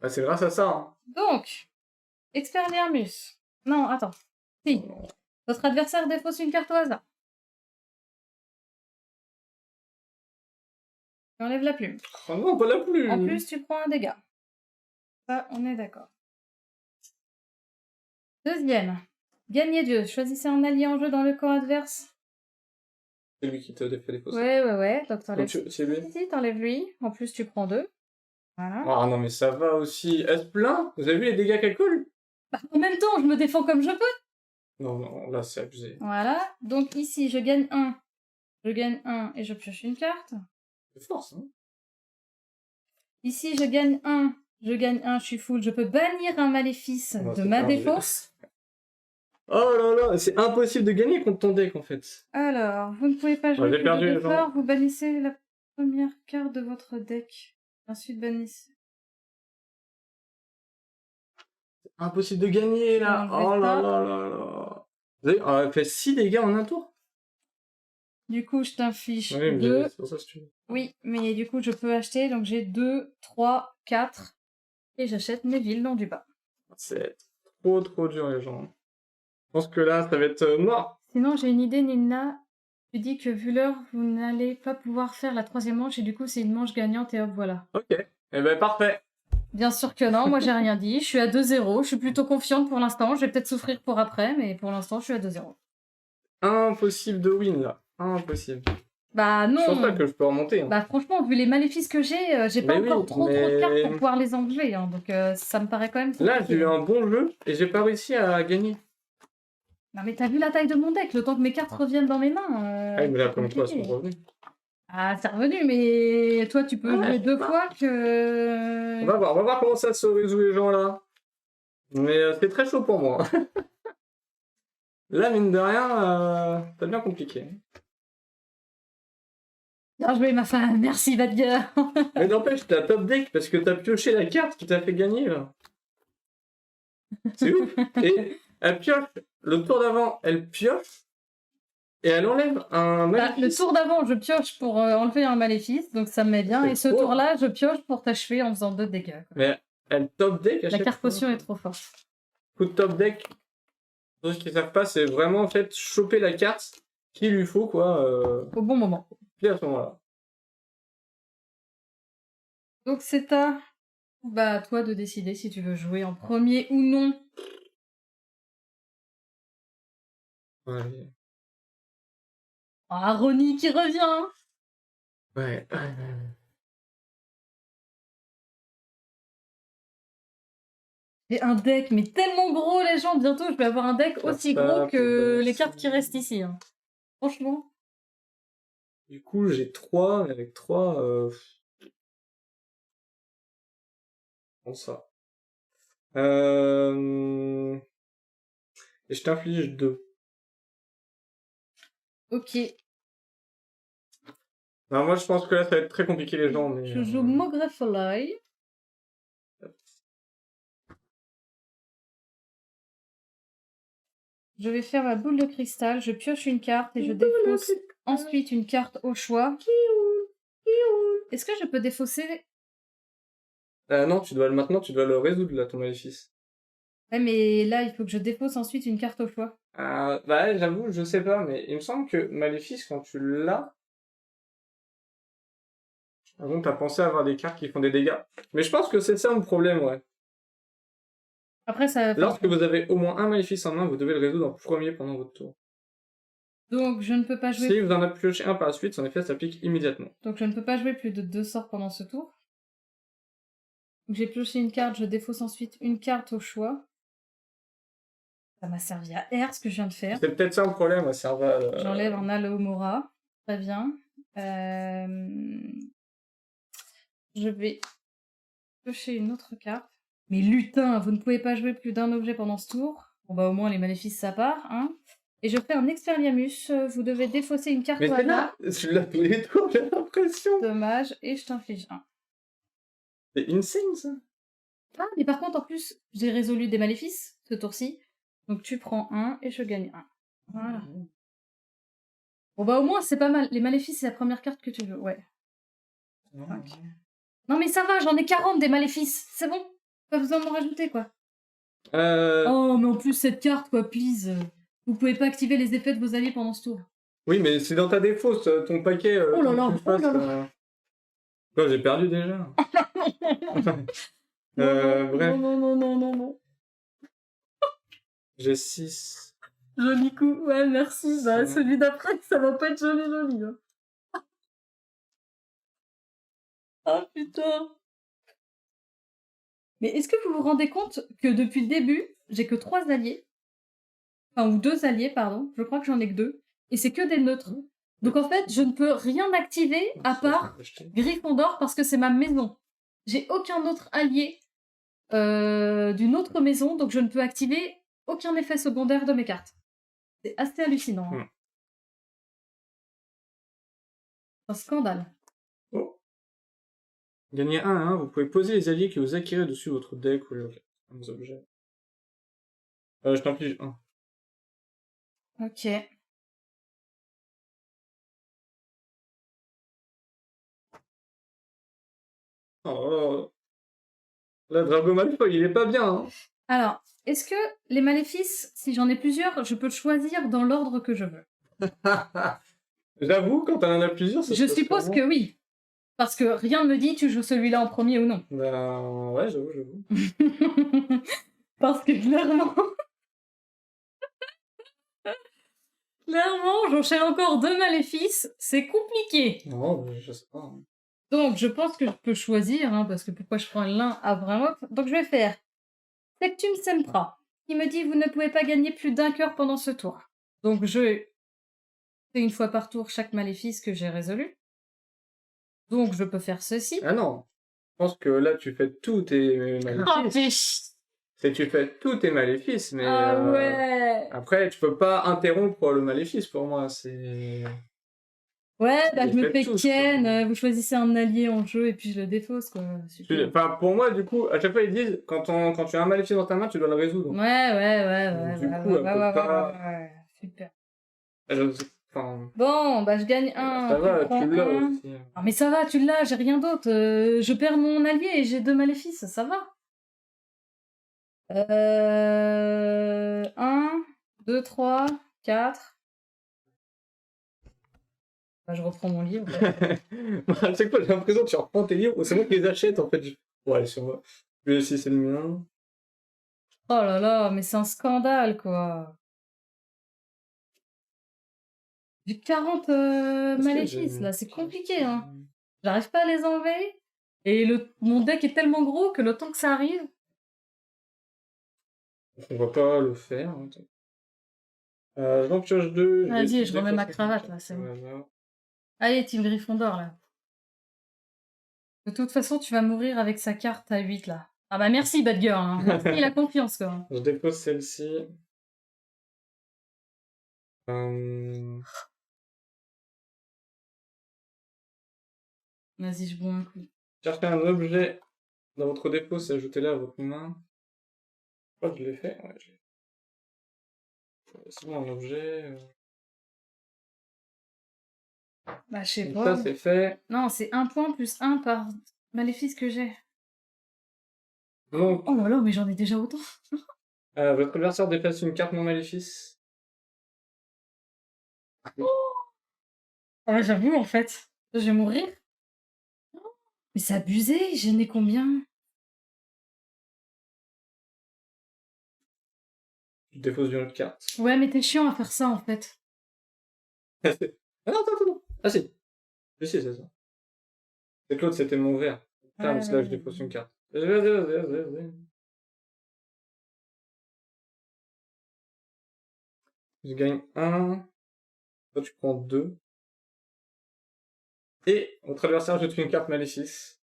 Bah, c'est grâce à ça, hein. Donc, Expelliarmus. Non, attends. Si. Votre adversaire défausse une carte au hasard. Enlève la plume. Oh non, pas la plume. En plus, tu prends un dégât. Ça, on est d'accord. Deuxième. Gagner Dieu. Choisissez un allié en jeu dans le camp adverse. C'est lui qui te fait défausser. Ouais. Donc t'enlèves... C'est lui. Si, t'enlèves lui. En plus, tu prends 2. Voilà. Ah non, mais ça va aussi. Est-ce plein? Vous avez vu les dégâts qu'elle colle? Bah, en même temps, je me défends comme je peux. Non, là, c'est abusé. Voilà. Donc ici, je gagne 1. Je gagne 1 et je pioche une carte. C'est force, hein. Ici, je gagne 1. Je gagne 1, je suis full. Je peux bannir un maléfice de ma défausse. Oh là là, c'est impossible de gagner contre ton deck, en fait. Alors, vous ne pouvez pas jouer j'ai plus perdu, de les gens. d'efforts. Vous bannissez la première carte de votre deck. Ensuite, bannissez... Impossible de gagner, là. Non, Oh là là là là. Vous avez fait 6 dégâts en un tour? Du coup, je t'inflige Oui, mais 2. c'est pour ça que tu... Oui, mais du coup, je peux acheter. Donc, j'ai 2, 3, 4. Et j'achète mes villes dans du bas. C'est trop dur, les gens. Je pense que là, ça va être mort. Sinon, j'ai une idée, Nina. Tu dis que vu l'heure, vous n'allez pas pouvoir faire la 3e manche. Et du coup, c'est une manche gagnante. Et hop, voilà. Ok. Eh ben, parfait. Bien sûr que non. Moi, j'ai rien dit. Je suis à 2-0. Je suis plutôt confiante pour l'instant. Je vais peut-être souffrir pour après. Mais pour l'instant, je suis à 2-0. Impossible de win, là. Impossible. Bah non. Je pense pas que je peux remonter. Hein. Bah franchement, vu les maléfices que j'ai pas Mais encore oui, trop de cartes pour pouvoir les enlever. Hein, donc ça me paraît quand même compliqué. Là, j'ai eu un bon jeu et j'ai pas réussi à gagner. Non mais t'as vu la taille de mon deck, le temps que mes cartes reviennent dans mes mains. Ah, mais là, comme toi, compliqué. elles sont revenues. Ah, c'est revenu, mais toi, tu peux jouer 2 fois que... On va voir comment ça se résout, les gens, là. Mais c'est très chaud pour moi. Là, mine de rien, c'est bien compliqué. Bien joué, ma femme. Merci, Badger. Mais n'empêche, t'as top deck parce que t'as pioché la carte qui t'a fait gagner, là. C'est ouf. Et elle pioche. Le tour d'avant, elle pioche. Et elle enlève un maléfice. Le tour d'avant, je pioche pour enlever un maléfice, donc ça me met bien. C'est Et ce fort. tour-là, je pioche pour t'achever en faisant 2 dégâts. Quoi. Mais elle top deck à La chaque carte fois. potion est trop forte. Coup de top deck. Pour ceux qui ne savent pas, c'est vraiment en fait choper la carte qu'il lui faut, quoi. Au bon moment. Puis à ce moment-là. Donc c'est à toi de décider si tu veux jouer en premier ou non. Ouais. Ah, Ronnie qui revient. Ouais. J'ai un deck, mais tellement gros, les gens. Bientôt, je vais avoir un deck aussi gros que les cartes qui restent ici. Hein. Franchement. Du coup, j'ai 3, mais avec 3... Bon, ça. Et je t'inflige 2. Ok. Alors moi, je pense que là, ça va être très compliqué, les gens, mais... Je joue Mogrepholoi. Je vais faire ma boule de cristal, je pioche une carte et je défausse ensuite une carte au choix. Est-ce que je peux défausser... non, maintenant, tu dois le résoudre, là, ton maléfice. Ouais, mais là, il faut que je défausse ensuite une carte au choix. Bah, j'avoue, je sais pas, mais il me semble que Maléfice, quand tu l'as... Ah bon, t'as pensé avoir des cartes qui font des dégâts. Mais je pense que c'est ça mon problème, ouais. Après, ça... Lorsque vous avez au moins un Maléfice en main, vous devez le résoudre en premier pendant votre tour. Donc, je ne peux pas jouer... Si vous en avez pioché un par la suite, son effet s'applique immédiatement. Donc, je ne peux pas jouer plus de 2 sorts pendant ce tour. Donc, j'ai pioché une carte, je défausse ensuite une carte au choix. Ça m'a servi à R, ce que je viens de faire. C'est peut-être ça le problème, ouais, Serval. J'enlève un Alohomora. Très bien. Je vais piocher une autre carte. Mais lutin, vous ne pouvez pas jouer plus d'un objet pendant ce tour. Bon bah au moins les maléfices ça part, hein. Et je fais un Expelliarmus. Vous devez défausser une carte Mais au c'est hasard. là, je l'ai tous les tours, j'ai l'impression. Dommage. Et je t'inflige 1. C'est insane, ça. Ah, mais par contre, en plus, j'ai résolu des maléfices ce tour-ci. Donc tu prends 1 et je gagne 1. Voilà. Bon bah au moins, c'est pas mal. Les maléfices, c'est la première carte que tu veux. Ouais. Ok. Non mais ça va, j'en ai 40 des maléfices. C'est bon. Pas besoin de m'en rajouter, quoi. Oh, mais en plus, cette carte, quoi, please. Vous pouvez pas activer les effets de vos alliés pendant ce tour. Oui, mais c'est dans ta défausse, ton paquet. Oh là quand là, tu le fasses, oh là là. Quoi, j'ai perdu déjà. Bref, Non, non, non, non, non, non. j'ai 6. Joli coup. Ouais, merci. Bah, Ouais. celui d'après, ça va pas être joli, joli. Hein. Ah, putain. Mais est-ce que vous vous rendez compte que depuis le début, j'ai que 3 alliés? Enfin, ou 2 alliés, pardon. Je crois que j'en ai que 2. Et c'est que des neutres. Donc en fait, je ne peux rien activer à part Gryffondor parce que c'est ma maison. J'ai aucun autre allié d'une autre maison, donc je ne peux activer aucun effet secondaire de mes cartes. C'est assez hallucinant. Hein. Un scandale. Oh. Gagnez 1, hein. Vous pouvez poser les alliés que vous acquérez dessus votre deck ou les objets. Je t'inflige 1. Ok. Oh. Là, Drago Malfoy, il est pas bien, hein. Alors, est-ce que les maléfices, si j'en ai plusieurs, je peux choisir dans l'ordre que je veux? J'avoue, quand t'en as plusieurs, ça Je suppose que oui. Parce que rien ne me dit tu joues celui-là en premier ou non. Ben, ouais, j'avoue. Parce que clairement... clairement, j'enchaîne encore 2 maléfices, c'est compliqué. Non, je sais pas. Hein. Donc, je pense que je peux choisir, hein, parce que pourquoi je prends l'un à vraiment... Donc, je vais faire Sectum Sempra, qui me dit vous ne pouvez pas gagner plus d'1 cœur pendant ce tour. Donc, je fais une fois par tour chaque maléfice que j'ai résolu. Donc, je peux faire ceci. Ah non, je pense que là, tu fais tous tes maléfices. Tu fais tous tes maléfices, mais Ah ouais. après, tu peux pas interrompre le maléfice pour moi, c'est... Ouais, bah J'ai je me fait fais tous, Ken, quoi. vous choisissez un allié en jeu et puis je le défausse, quoi. Super. Enfin, pour moi, du coup, à chaque fois, ils disent, quand tu as un maléfice dans ta main, tu dois le résoudre. Ouais. Du coup, elle peut pas... Ouais. Super. Enfin... Bon, bah je gagne 1. Ça va, prends tu l'as un. aussi. Ah, mais ça va, tu l'as, j'ai rien d'autre. Je perds mon allié et j'ai 2 maléfices, ça va. 1, 2, 3, 4. Bah, je reprends mon livre. Moi, à chaque fois, j'ai l'impression que tu reprends tes livres, ou c'est moi qui les achète, en fait. Ouais, sur moi. Lui aussi, c'est le mien. Oh là là, mais c'est un scandale, quoi. J'ai 40 maléfices, là, c'est compliqué, hein. J'arrive pas à les enlever. Et mon deck est tellement gros que le temps que ça arrive... On va pas le faire. J'en pioche 2. Vas-y, je remets ma cravate, là, c'est bon. Allez, Team Gryffondor, là. De toute façon, tu vas mourir avec sa carte à 8, là. Ah bah merci, Bad Girl, hein. Merci la confiance, quoi. Je dépose celle-ci. Vas-y, je bois un coup. Cherchez un objet dans votre dépôt, c'est ajoutez-le à votre main. Je crois que je l'ai fait. Ouais, je l'ai fait. C'est bon, un objet. Bah, je sais Donc pas. ça, c'est fait. Non, c'est 1 point plus 1 par maléfice que j'ai. Donc, Oh là là, mais j'en ai déjà autant. votre adversaire déplace une carte non maléfice. Ah, j'avoue, en fait. Je vais mourir. Mais c'est abusé, j'en ai combien? Tu déposes une autre carte. Ouais, mais t'es chiant à faire ça, en fait. Ah non, attends. Ah si. Si, c'est ça. C'est que l'autre, c'était mon verre. Putain, parce que là, je dépose une carte. Vas-y. Je gagne 1. Toi, tu prends 2. Et votre adversaire ajoute une carte maléfice.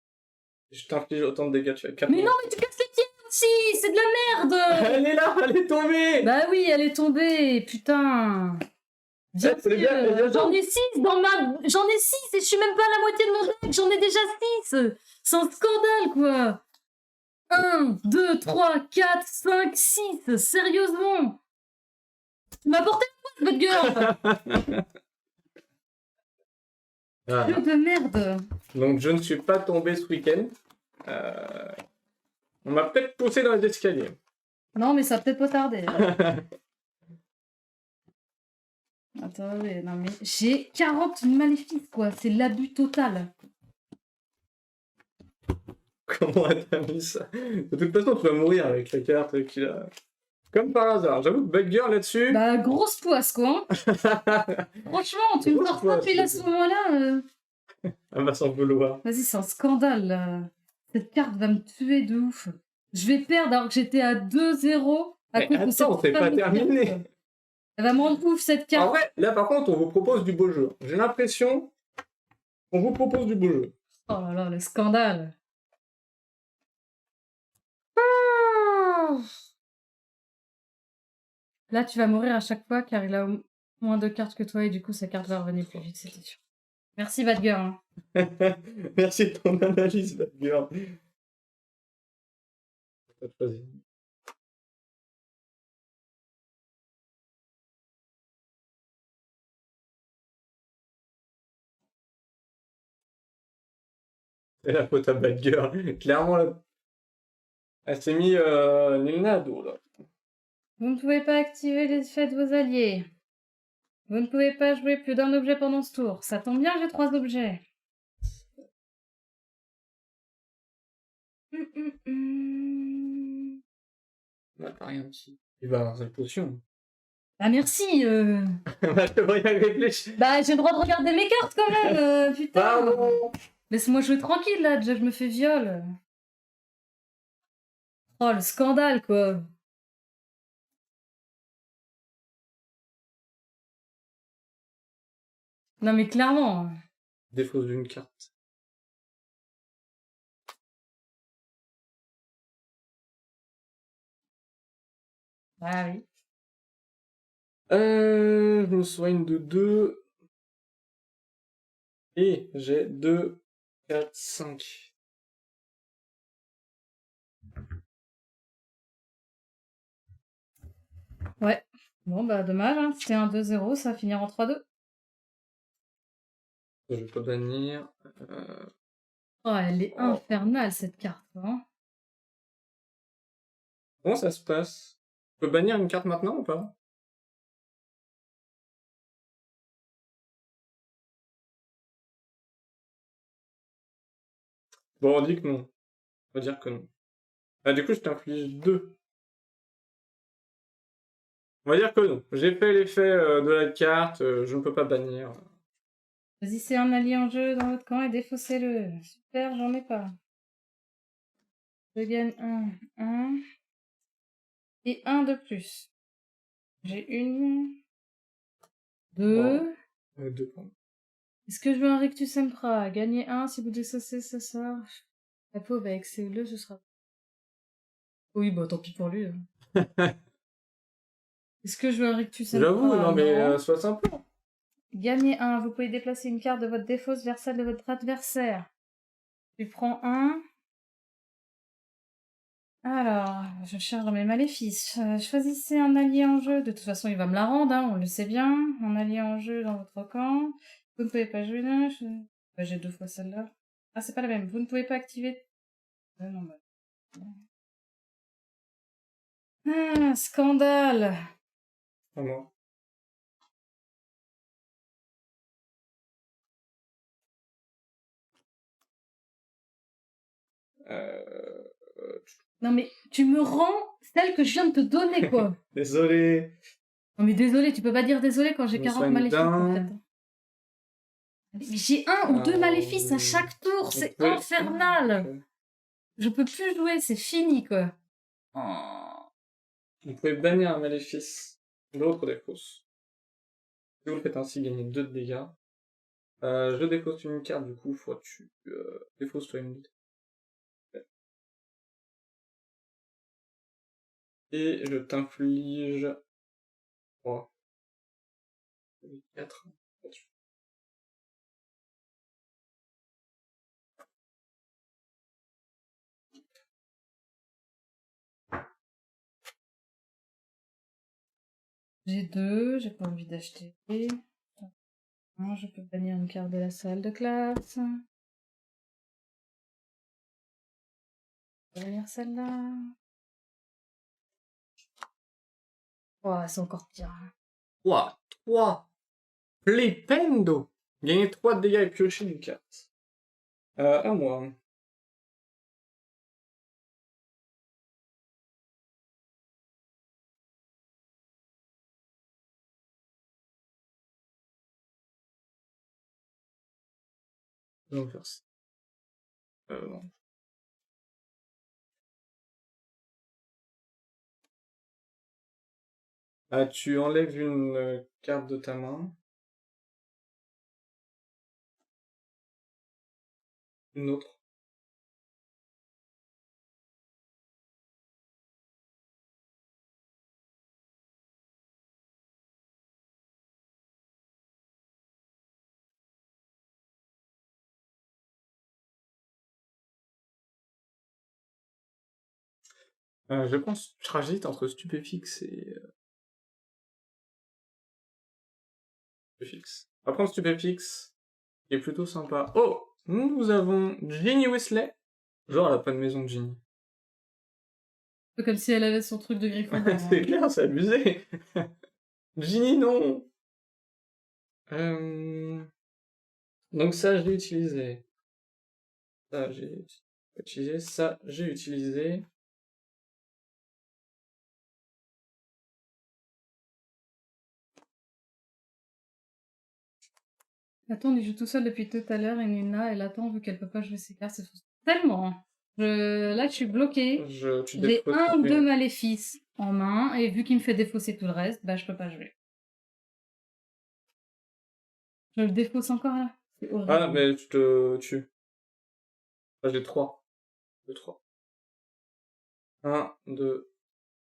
Je t'inflige autant de dégâts, tu as 4. Mais non, mais tu casses les tiennes aussi. C'est de la merde. Elle est là. Ah, elle est tombée. Bah oui, elle est tombée, putain. Bien c'est bien, sûr, j'en ai 6 dans ma... J'en ai 6 et je suis même pas à la moitié de mon deck, j'en ai déjà 6. C'est un scandale, quoi. 1, 2, 3, 4, 5, 6. Sérieusement. Tu m'as porté la votre girl. Ah. Jeu de merde. Donc je ne suis pas tombé ce week-end. On m'a peut-être poussé dans les escaliers. Non, mais ça a peut-être pas tardé. Attendez, non mais... J'ai 40 maléfices, quoi. C'est l'abus total. Comment t'as mis ça? De toute façon, tu vas mourir avec la carte qu'il a. Comme par hasard. J'avoue que Bad Girl là-dessus. Bah, grosse poisse, quoi. Franchement, tu me Grosse sors ça poisse, pile à ce moment-là. Elle va s'en vouloir. Vas-y, c'est un scandale, là. Cette carte va me tuer de ouf. Je vais perdre alors que j'étais à 2-0 à Mais cause de attends, cette c'est pas fameuse terminé. carte. Elle va me rendre ouf, cette En carte. vrai, là par contre, on vous propose du beau jeu. J'ai l'impression qu'on vous propose du beau jeu. Oh là là, le scandale. Là, tu vas mourir à chaque fois car il a moins de cartes que toi et du coup, sa carte va revenir plus vite, c'était sûr. Merci, Bad Girl. Merci de ton analyse, Bad Girl. T'as choisi. C'est la faute à Bad Girl. Clairement, elle s'est mis Nilna à dos, là. Vous ne pouvez pas activer les effets de vos alliés. Vous ne pouvez pas jouer plus d'un objet pendant ce tour. Ça tombe bien, j'ai 3 objets. On n'a rien dit. Il va avoir sa potion. Ah merci Bah, je devrais y réfléchir. Bah j'ai le droit de regarder mes cartes quand même, putain. Pardon. Laisse-moi jouer tranquille là, déjà je me fais viol. Oh le scandale quoi. Non mais clairement. Défaut d'une carte. Ah oui. Je me soigne de 2. Et j'ai 2, 4, 5. Ouais. Bon bah dommage, hein. C'était un 2-0, ça va finir en 3-2. Je vais pas bannir. Oh elle est infernale cette carte, hein. Comment ça se passe? Je peux bannir une carte maintenant ou pas? Bon, on dit que non. On va dire que non. Ah, du coup, je t'inflige 2. On va dire que non. J'ai fait l'effet de la carte, je ne peux pas bannir. Vas-y, c'est un allié en jeu dans votre camp et défaussez-le. Super, j'en ai pas. Je gagne 1 et 1 de plus. J'ai 1, 2. Wow. 2 points. Est-ce que je veux un Rictus Empra? Gagner 1 si vous décessez ça sort. La pauvre avec CE2, ce sera. Oui, bah tant pis pour lui. Est-ce que je veux un Rictus Empra? J'avoue, non mais sois sympa. Gagner 1, vous pouvez déplacer une carte de votre défausse vers celle de votre adversaire. Tu prends 1. Alors, je cherche dans mes maléfices. Choisissez un allié en jeu. De toute façon, il va me la rendre, hein, on le sait bien. Un allié en jeu dans votre camp. Vous ne pouvez pas jouer là. J'ai 2 fois celle-là. Ah, c'est pas la même. Vous ne pouvez pas activer. Non, bah. Ah, scandale. À moi. Non mais tu me rends celle que je viens de te donner, quoi. Désolé. Non mais désolé, tu peux pas dire désolé quand j'ai Je 40 soigne maléfices en d'un. fait. Mais j'ai 1 ou 2 maléfices à chaque tour, c'est Oui. infernal. Ok. Je peux plus jouer, c'est fini quoi. Vous pouvez bannir un maléfice d'autres défausses. Si vous le faites ainsi, gagnez 2 de dégâts. Je défausse une carte, du coup, faut que tu défausses toi une. Et je t'inflige 3. 4. J'ai 2, j'ai pas envie d'acheter. Non, je peux bannir une carte de la salle de classe. Je vais bannir celle-là. Oh, c'est encore pire. 3. 3. Plependo. Gagner 3 de dégâts et piocher une carte. À moi. Je vais faire ça. Non. Ah, tu enlèves une carte de ta main. Une autre. Je pense que j'hésite entre Stupéfixe et Stupéfixe. On va prendre Stupéfixe, qui est plutôt sympa. Oh! Nous avons Ginny Weasley. Genre, elle a pas de maison de Ginny. Un peu comme si elle avait son truc de Gryffondor. C'est clair, c'est abusé. Ginny, non. Donc ça, j'ai utilisé. Ça, j'ai utilisé. Ça, j'ai utilisé. Attends, il joue tout seul depuis tout à l'heure et Nina, elle attend vu qu'elle peut pas jouer ses cartes. C'est tellement. Hein. Là, je suis bloquée. J'ai un ou deux maléfices en main et vu qu'il me fait défausser tout le reste, bah je peux pas jouer. Je le défausse encore là. C'est horrible. Ah, mais tu te tues. Ah, j'ai 3. 2, 3. 1, 2,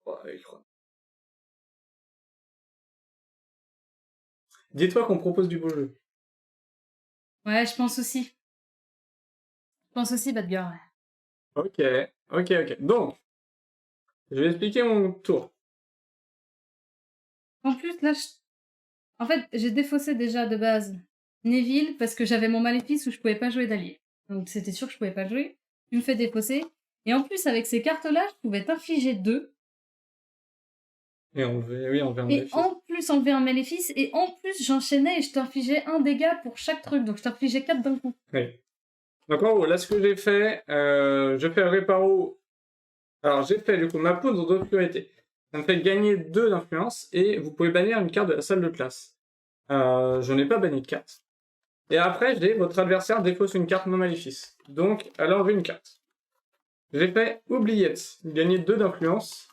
3 avec 3. Dis-toi qu'on propose du beau jeu. Ouais, je pense aussi. Je pense aussi, Badger. Ok, ok. Donc, je vais expliquer mon tour. En plus, là, en fait, j'ai défaussé déjà de base Neville parce que j'avais mon maléfice où je pouvais pas jouer d'allié. Donc c'était sûr que je pouvais pas jouer. Tu me fais défausser. Et en plus, avec ces cartes-là, je pouvais t'infliger 2. Et enlever un Et maléfice. en plus, enlever un maléfice. Et en plus, j'enchaînais et je t'infligeais un dégât pour chaque truc. Donc je t'infligeais 4 d'un coup. Oui. Donc en gros, là, ce que j'ai fait, je fais le réparo. Alors, j'ai fait du coup ma poudre d'obscurité. Ça me fait gagner 2 d'influence et vous pouvez bannir une carte de la salle de classe. Je n'ai pas banni de carte. Et après, j'ai votre adversaire défausse une carte non maléfice. Donc, elle enlève une carte. J'ai fait oubliette, gagner 2 d'influence.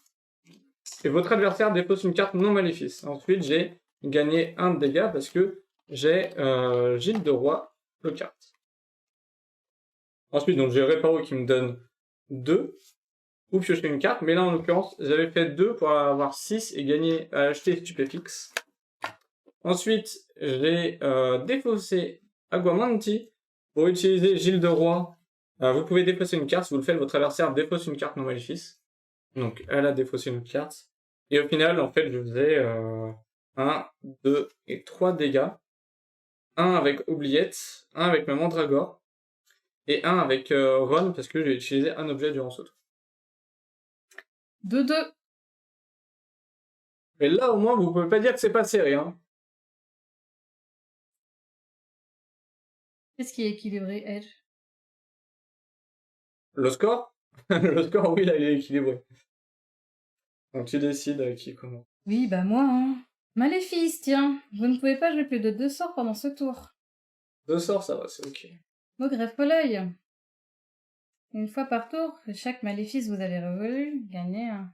Et votre adversaire dépose une carte non maléfice. Ensuite, j'ai gagné 1 de dégâts parce que j'ai Gilles de Roi, le carte. Ensuite, donc j'ai Réparo qui me donne 2, ou piocher une carte, mais là en l'occurrence, j'avais fait 2 pour avoir 6 et gagner à acheter Stupéfixe. Ensuite, j'ai défaussé Aguamanti pour utiliser Gilles de Roi. Vous pouvez défausser une carte, si vous le faites, votre adversaire défausse une carte non maléfice. Donc elle a défaussé une carte. Et au final, en fait, je faisais 1, 2 et 3 dégâts. 1 avec Oubliette, 1 avec ma Mandragore, et 1 avec Ron, parce que j'ai utilisé un objet durant ce tour. 2-2. Et là, au moins, vous pouvez pas dire que c'est pas serré, hein. Qu'est-ce qui est équilibré, Edge? Le score? Le score, oui, là, il est équilibré. Donc tu décides qui comment. Oui, bah moi, hein. Maléfice, tiens. Vous ne pouvez pas jouer plus de 2 sorts pendant ce tour. 2 sorts, ça va, c'est ok. Au greffe l'œil. Une fois par tour, chaque maléfice vous avez résolu, gagnez un.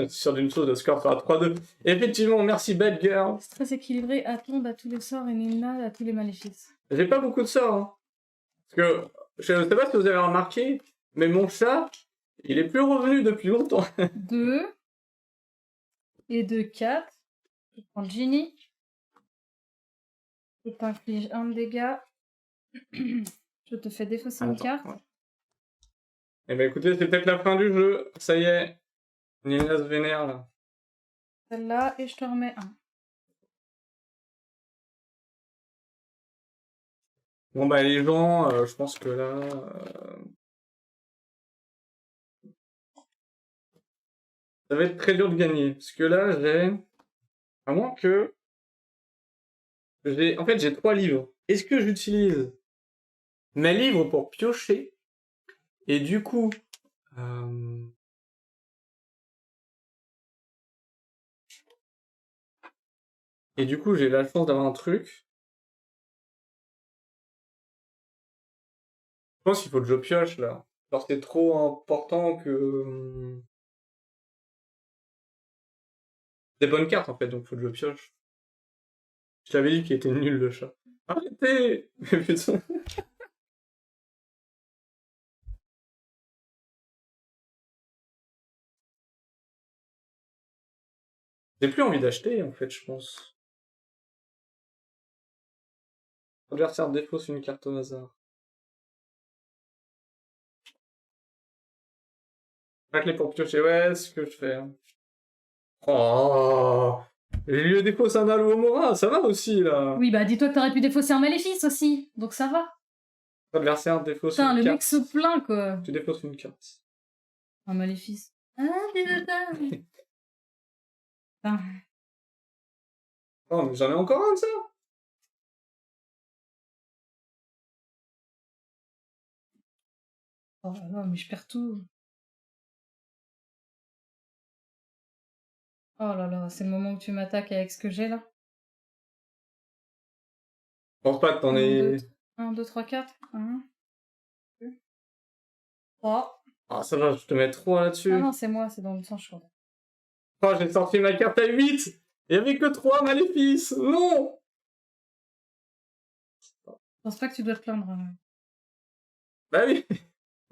Sur d'une chose, le score fera 3-2. Effectivement, merci Bad Girl. C'est très équilibré, Atlonde à tous les sorts et Nilna à tous les maléfices. J'ai pas beaucoup de sorts, hein. Parce que je sais pas si vous avez remarqué, mais mon chat, il est plus revenu depuis longtemps. 2. Et 2, 4. Je prends le Genie. Je t'inflige 1 de dégâts. Je te fais défausser une Attends, carte. ouais. Eh ben écoutez, c'est peut-être la fin du jeu. Ça y est. Nina se vénère là. Celle-là, et je te remets 1. Bon bah les gens, je pense que là... ça va être très dur de gagner. Parce que là, j'ai... À moins que... En fait, j'ai 3 livres. Est-ce que j'utilise mes livres pour piocher? Et du coup... Et du coup, j'ai la chance d'avoir un truc. Je pense qu'il faut que je pioche, là. Alors, c'est trop important que... Des bonnes cartes, en fait, donc faut que je pioche. Je t'avais dit qu'il était nul, le chat. Arrêtez! Mais putain... J'ai plus envie d'acheter, en fait, je pense. Adversaire défausse une carte au hasard. La clé pour piocher, ouais, c'est ce que je fais. Hein. Oh! J'ai eu défausse un Alouomora, ça va aussi, là. Oui, bah dis-toi que t'aurais pu défausser un Maléfice aussi, donc ça va. Adversaire défausse Putain, une le carte. mec se plaint, quoi. Tu défausses une carte. Un Maléfice. Ah, putain. Putain. Oh, mais j'en ai encore un de ça! Oh là là, mais je perds tout. Oh là là, c'est le moment où tu m'attaques avec ce que j'ai là. Je pense pas que t'en 1, aies... 2, 3, 4. 1, 2, 3. Ah, ça va, je te mets 3 là-dessus. Ah non, c'est moi, c'est dans le sens chaud. Oh, j'ai sorti ma carte à 8! Il y avait que 3 maléfices! Non! Je pense pas que tu dois te plaindre. Bah oui!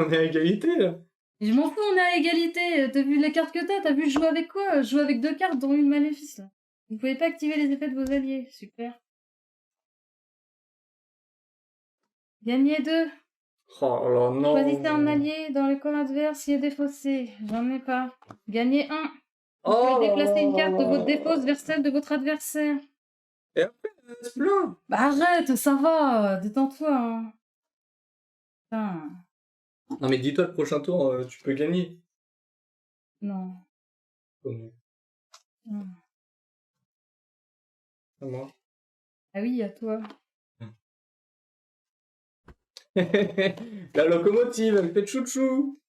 On est à égalité, là. Et je m'en fous, on est à égalité. T'as vu les cartes que t'as vu je joue avec quoi? Je joue avec 2 cartes, dont une Maléfice là. Vous pouvez pas activer les effets de vos alliés. Super. Gagnez 2. Oh là, non! Choisissez un allié dans le camp adverse qui est défaussé. J'en ai pas. Gagnez 1. Vous Oh pouvez là déplacer une carte de là. votre défausse vers celle de votre adversaire. Et après, elle se plaint! Bah arrête, ça va. Détends-toi. Hein. Putain. Non mais dis-toi, le prochain tour, tu peux gagner. Non. Oh non. Non. À moi. Ah oui, à toi. La locomotive, elle fait chouchou.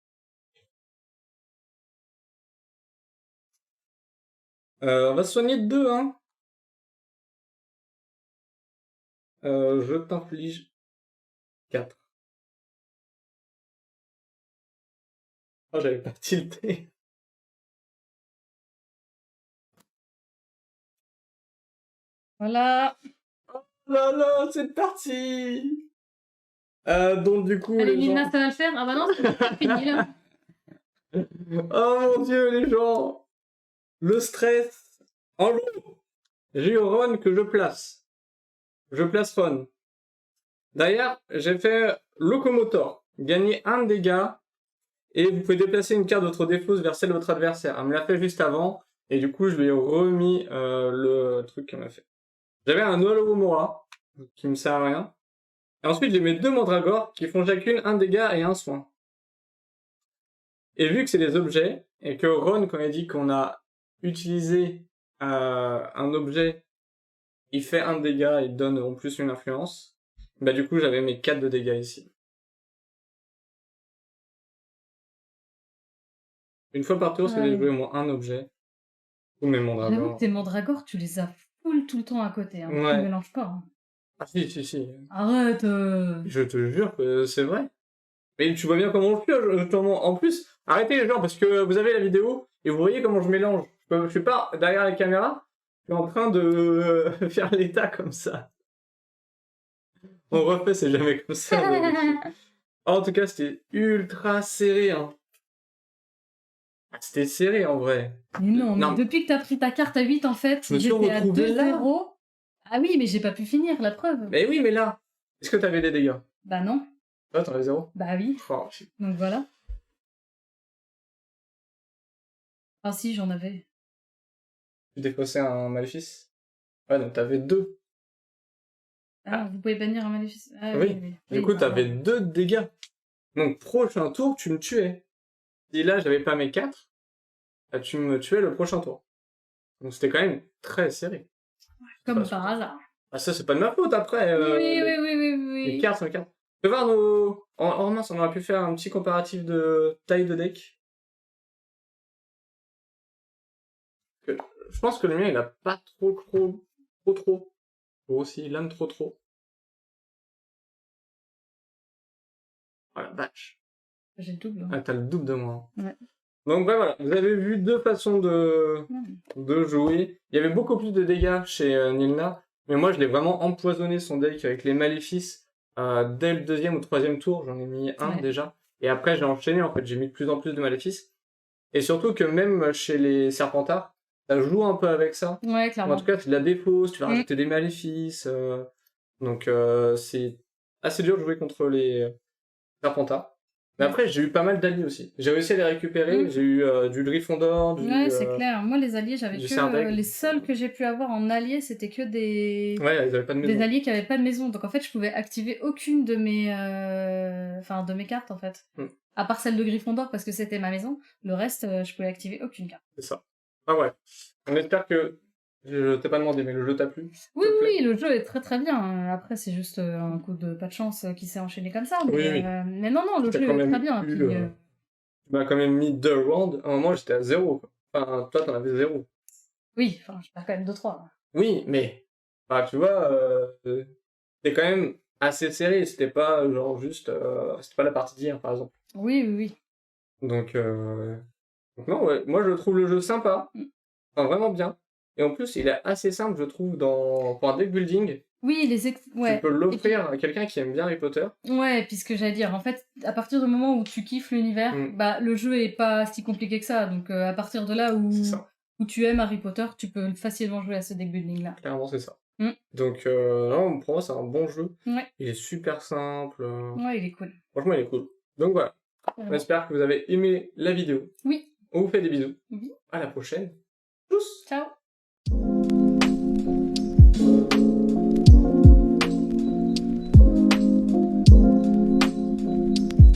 On va se soigner de 2, hein. Je t'inflige 4. Oh, j'avais pas tilté. Voilà. Oh là là, c'est parti. Donc du coup, Allez, les Nina, gens... ça va le faire? Ah bah non, c'est fini là. Oh mon dieu, les gens. Le stress. En lot. J'ai eu Ron que je place. Je place Ron. Derrière, j'ai fait Locomotor. Gagner 1 de dégâts. Et vous pouvez déplacer une carte de votre défausse vers celle de votre adversaire. Elle me l'a fait juste avant. Et du coup, je lui ai remis le truc qu'elle m'a fait. J'avais un Alouomora qui me sert à rien. Et ensuite, j'ai mes 2 Mandragores qui font chacune 1 dégât et 1 soin. Et vu que c'est des objets, et que Ron, quand il dit qu'on a utilisé un objet, il fait 1 dégât et donne en plus une influence, bah du coup, j'avais mes 4 de dégâts ici. Une fois par tour, si vous avez joué au moins un objet, ou mes J'avoue Mandragores. que tes mandragores, tu les as full tout le temps à côté. Hein. Ouais. Tu mélanges pas. Hein. Ah si. Arrête. Je te jure que c'est vrai. Mais tu vois bien comment on pioche. En plus, arrêtez les gens, parce que vous avez la vidéo, et vous voyez comment je mélange. Je suis pas derrière la caméra, je suis en train de faire l'état comme ça. On refait, c'est jamais comme ça. En tout cas, c'était ultra serré, hein. C'était serré, en vrai. Mais non, Non, mais depuis que t'as pris ta carte à 8, en fait, je me suis j'étais à retrouvé là. 2-0. Ah oui, mais j'ai pas pu finir, la preuve. Mais oui, mais là, est-ce que t'avais des dégâts? Bah non. Toi, t'en avais 0? Bah oui. Oh, Donc voilà. Ah si, j'en avais. tu défaussais un maléfice? Ouais, donc t'avais 2. Ah, vous pouvez bannir un maléfice. Ah Oui. oui. Du Oui, coup, pardon. t'avais 2 dégâts. Donc, prochain tour, tu me tuais. Si là, j'avais pas mes 4, bah, tu me tuais le prochain tour. Donc, c'était quand même très serré. Comme Bah, par hasard. Ah, ça, c'est pas de ma faute, après. Les Oui. cartes sont les cartes. Tu peux voir nos... En mince, on aurait pu faire un petit comparatif de taille de deck. Je pense que le mien, il a pas trop. Aussi, l'âme trop. Voilà, batch. J'ai le double. Ah, t'as le double de moi. Ouais. Donc bah, voilà, vous avez vu 2 façons de jouer. Il y avait beaucoup plus de dégâts chez Nilna, mais moi je l'ai vraiment empoisonné son deck avec les maléfices dès le 2e ou 3e tour, j'en ai mis un Ouais. déjà. Et après j'ai enchaîné, en fait, j'ai mis de plus en plus de maléfices. Et surtout que même chez les Serpentards, ça joue un peu avec ça. Ouais, En clairement. tout cas, tu la défausses, tu vas rajouter des maléfices. Donc c'est assez dur de jouer contre les Serpentards. Mais après, j'ai eu pas mal d'alliés aussi. J'ai réussi à les récupérer. J'ai eu du Gryffondor, Ouais, c'est clair. Moi, les alliés, j'avais du que... Serdaigle. les seuls que j'ai pu avoir en alliés, c'était que des... Ouais, ils avaient pas de maison. des alliés qui avaient pas de maison. Donc en fait, je pouvais activer aucune de mes... Enfin, de mes cartes, en fait. À part celle de Gryffondor, parce que c'était ma maison. Le reste, je pouvais activer aucune carte. C'est ça. Ah ouais. On espère que... Je t'ai pas demandé, mais le jeu t'a plu? Oui, le jeu est très très bien. Après, c'est juste un coup de pas de chance qui s'est enchaîné comme ça. Mais, mais non, le jeu est très bien. Tu m'as quand même mis 2 rounds. À un moment, j'étais à 0. Quoi. Enfin, toi, t'en avais 0. Oui, enfin, je perds quand même 2-3. Oui, mais... Bah, tu vois, c'était quand même assez serré. C'était pas, genre, juste... c'était pas la partie d'hier, par exemple. Oui. Donc non, ouais. Moi, je trouve le jeu sympa. Enfin, vraiment bien. Et en plus, il est assez simple, je trouve, pour un deck building. Oui, ouais. Tu peux l'offrir à quelqu'un qui aime bien Harry Potter. Ouais, puis ce que j'allais dire, en fait, à partir du moment où tu kiffes l'univers, bah le jeu est pas si compliqué que ça. Donc à partir de là où tu aimes Harry Potter, tu peux facilement jouer à ce deck building là. Clairement, c'est ça. Donc non, pour moi, c'est un bon jeu. Ouais. Il est super simple. Ouais, il est cool. Franchement, il est cool. Donc voilà. On espère que vous avez aimé la vidéo. Oui. On vous fait des bisous. Oui. À la prochaine. Tchuss. Ciao.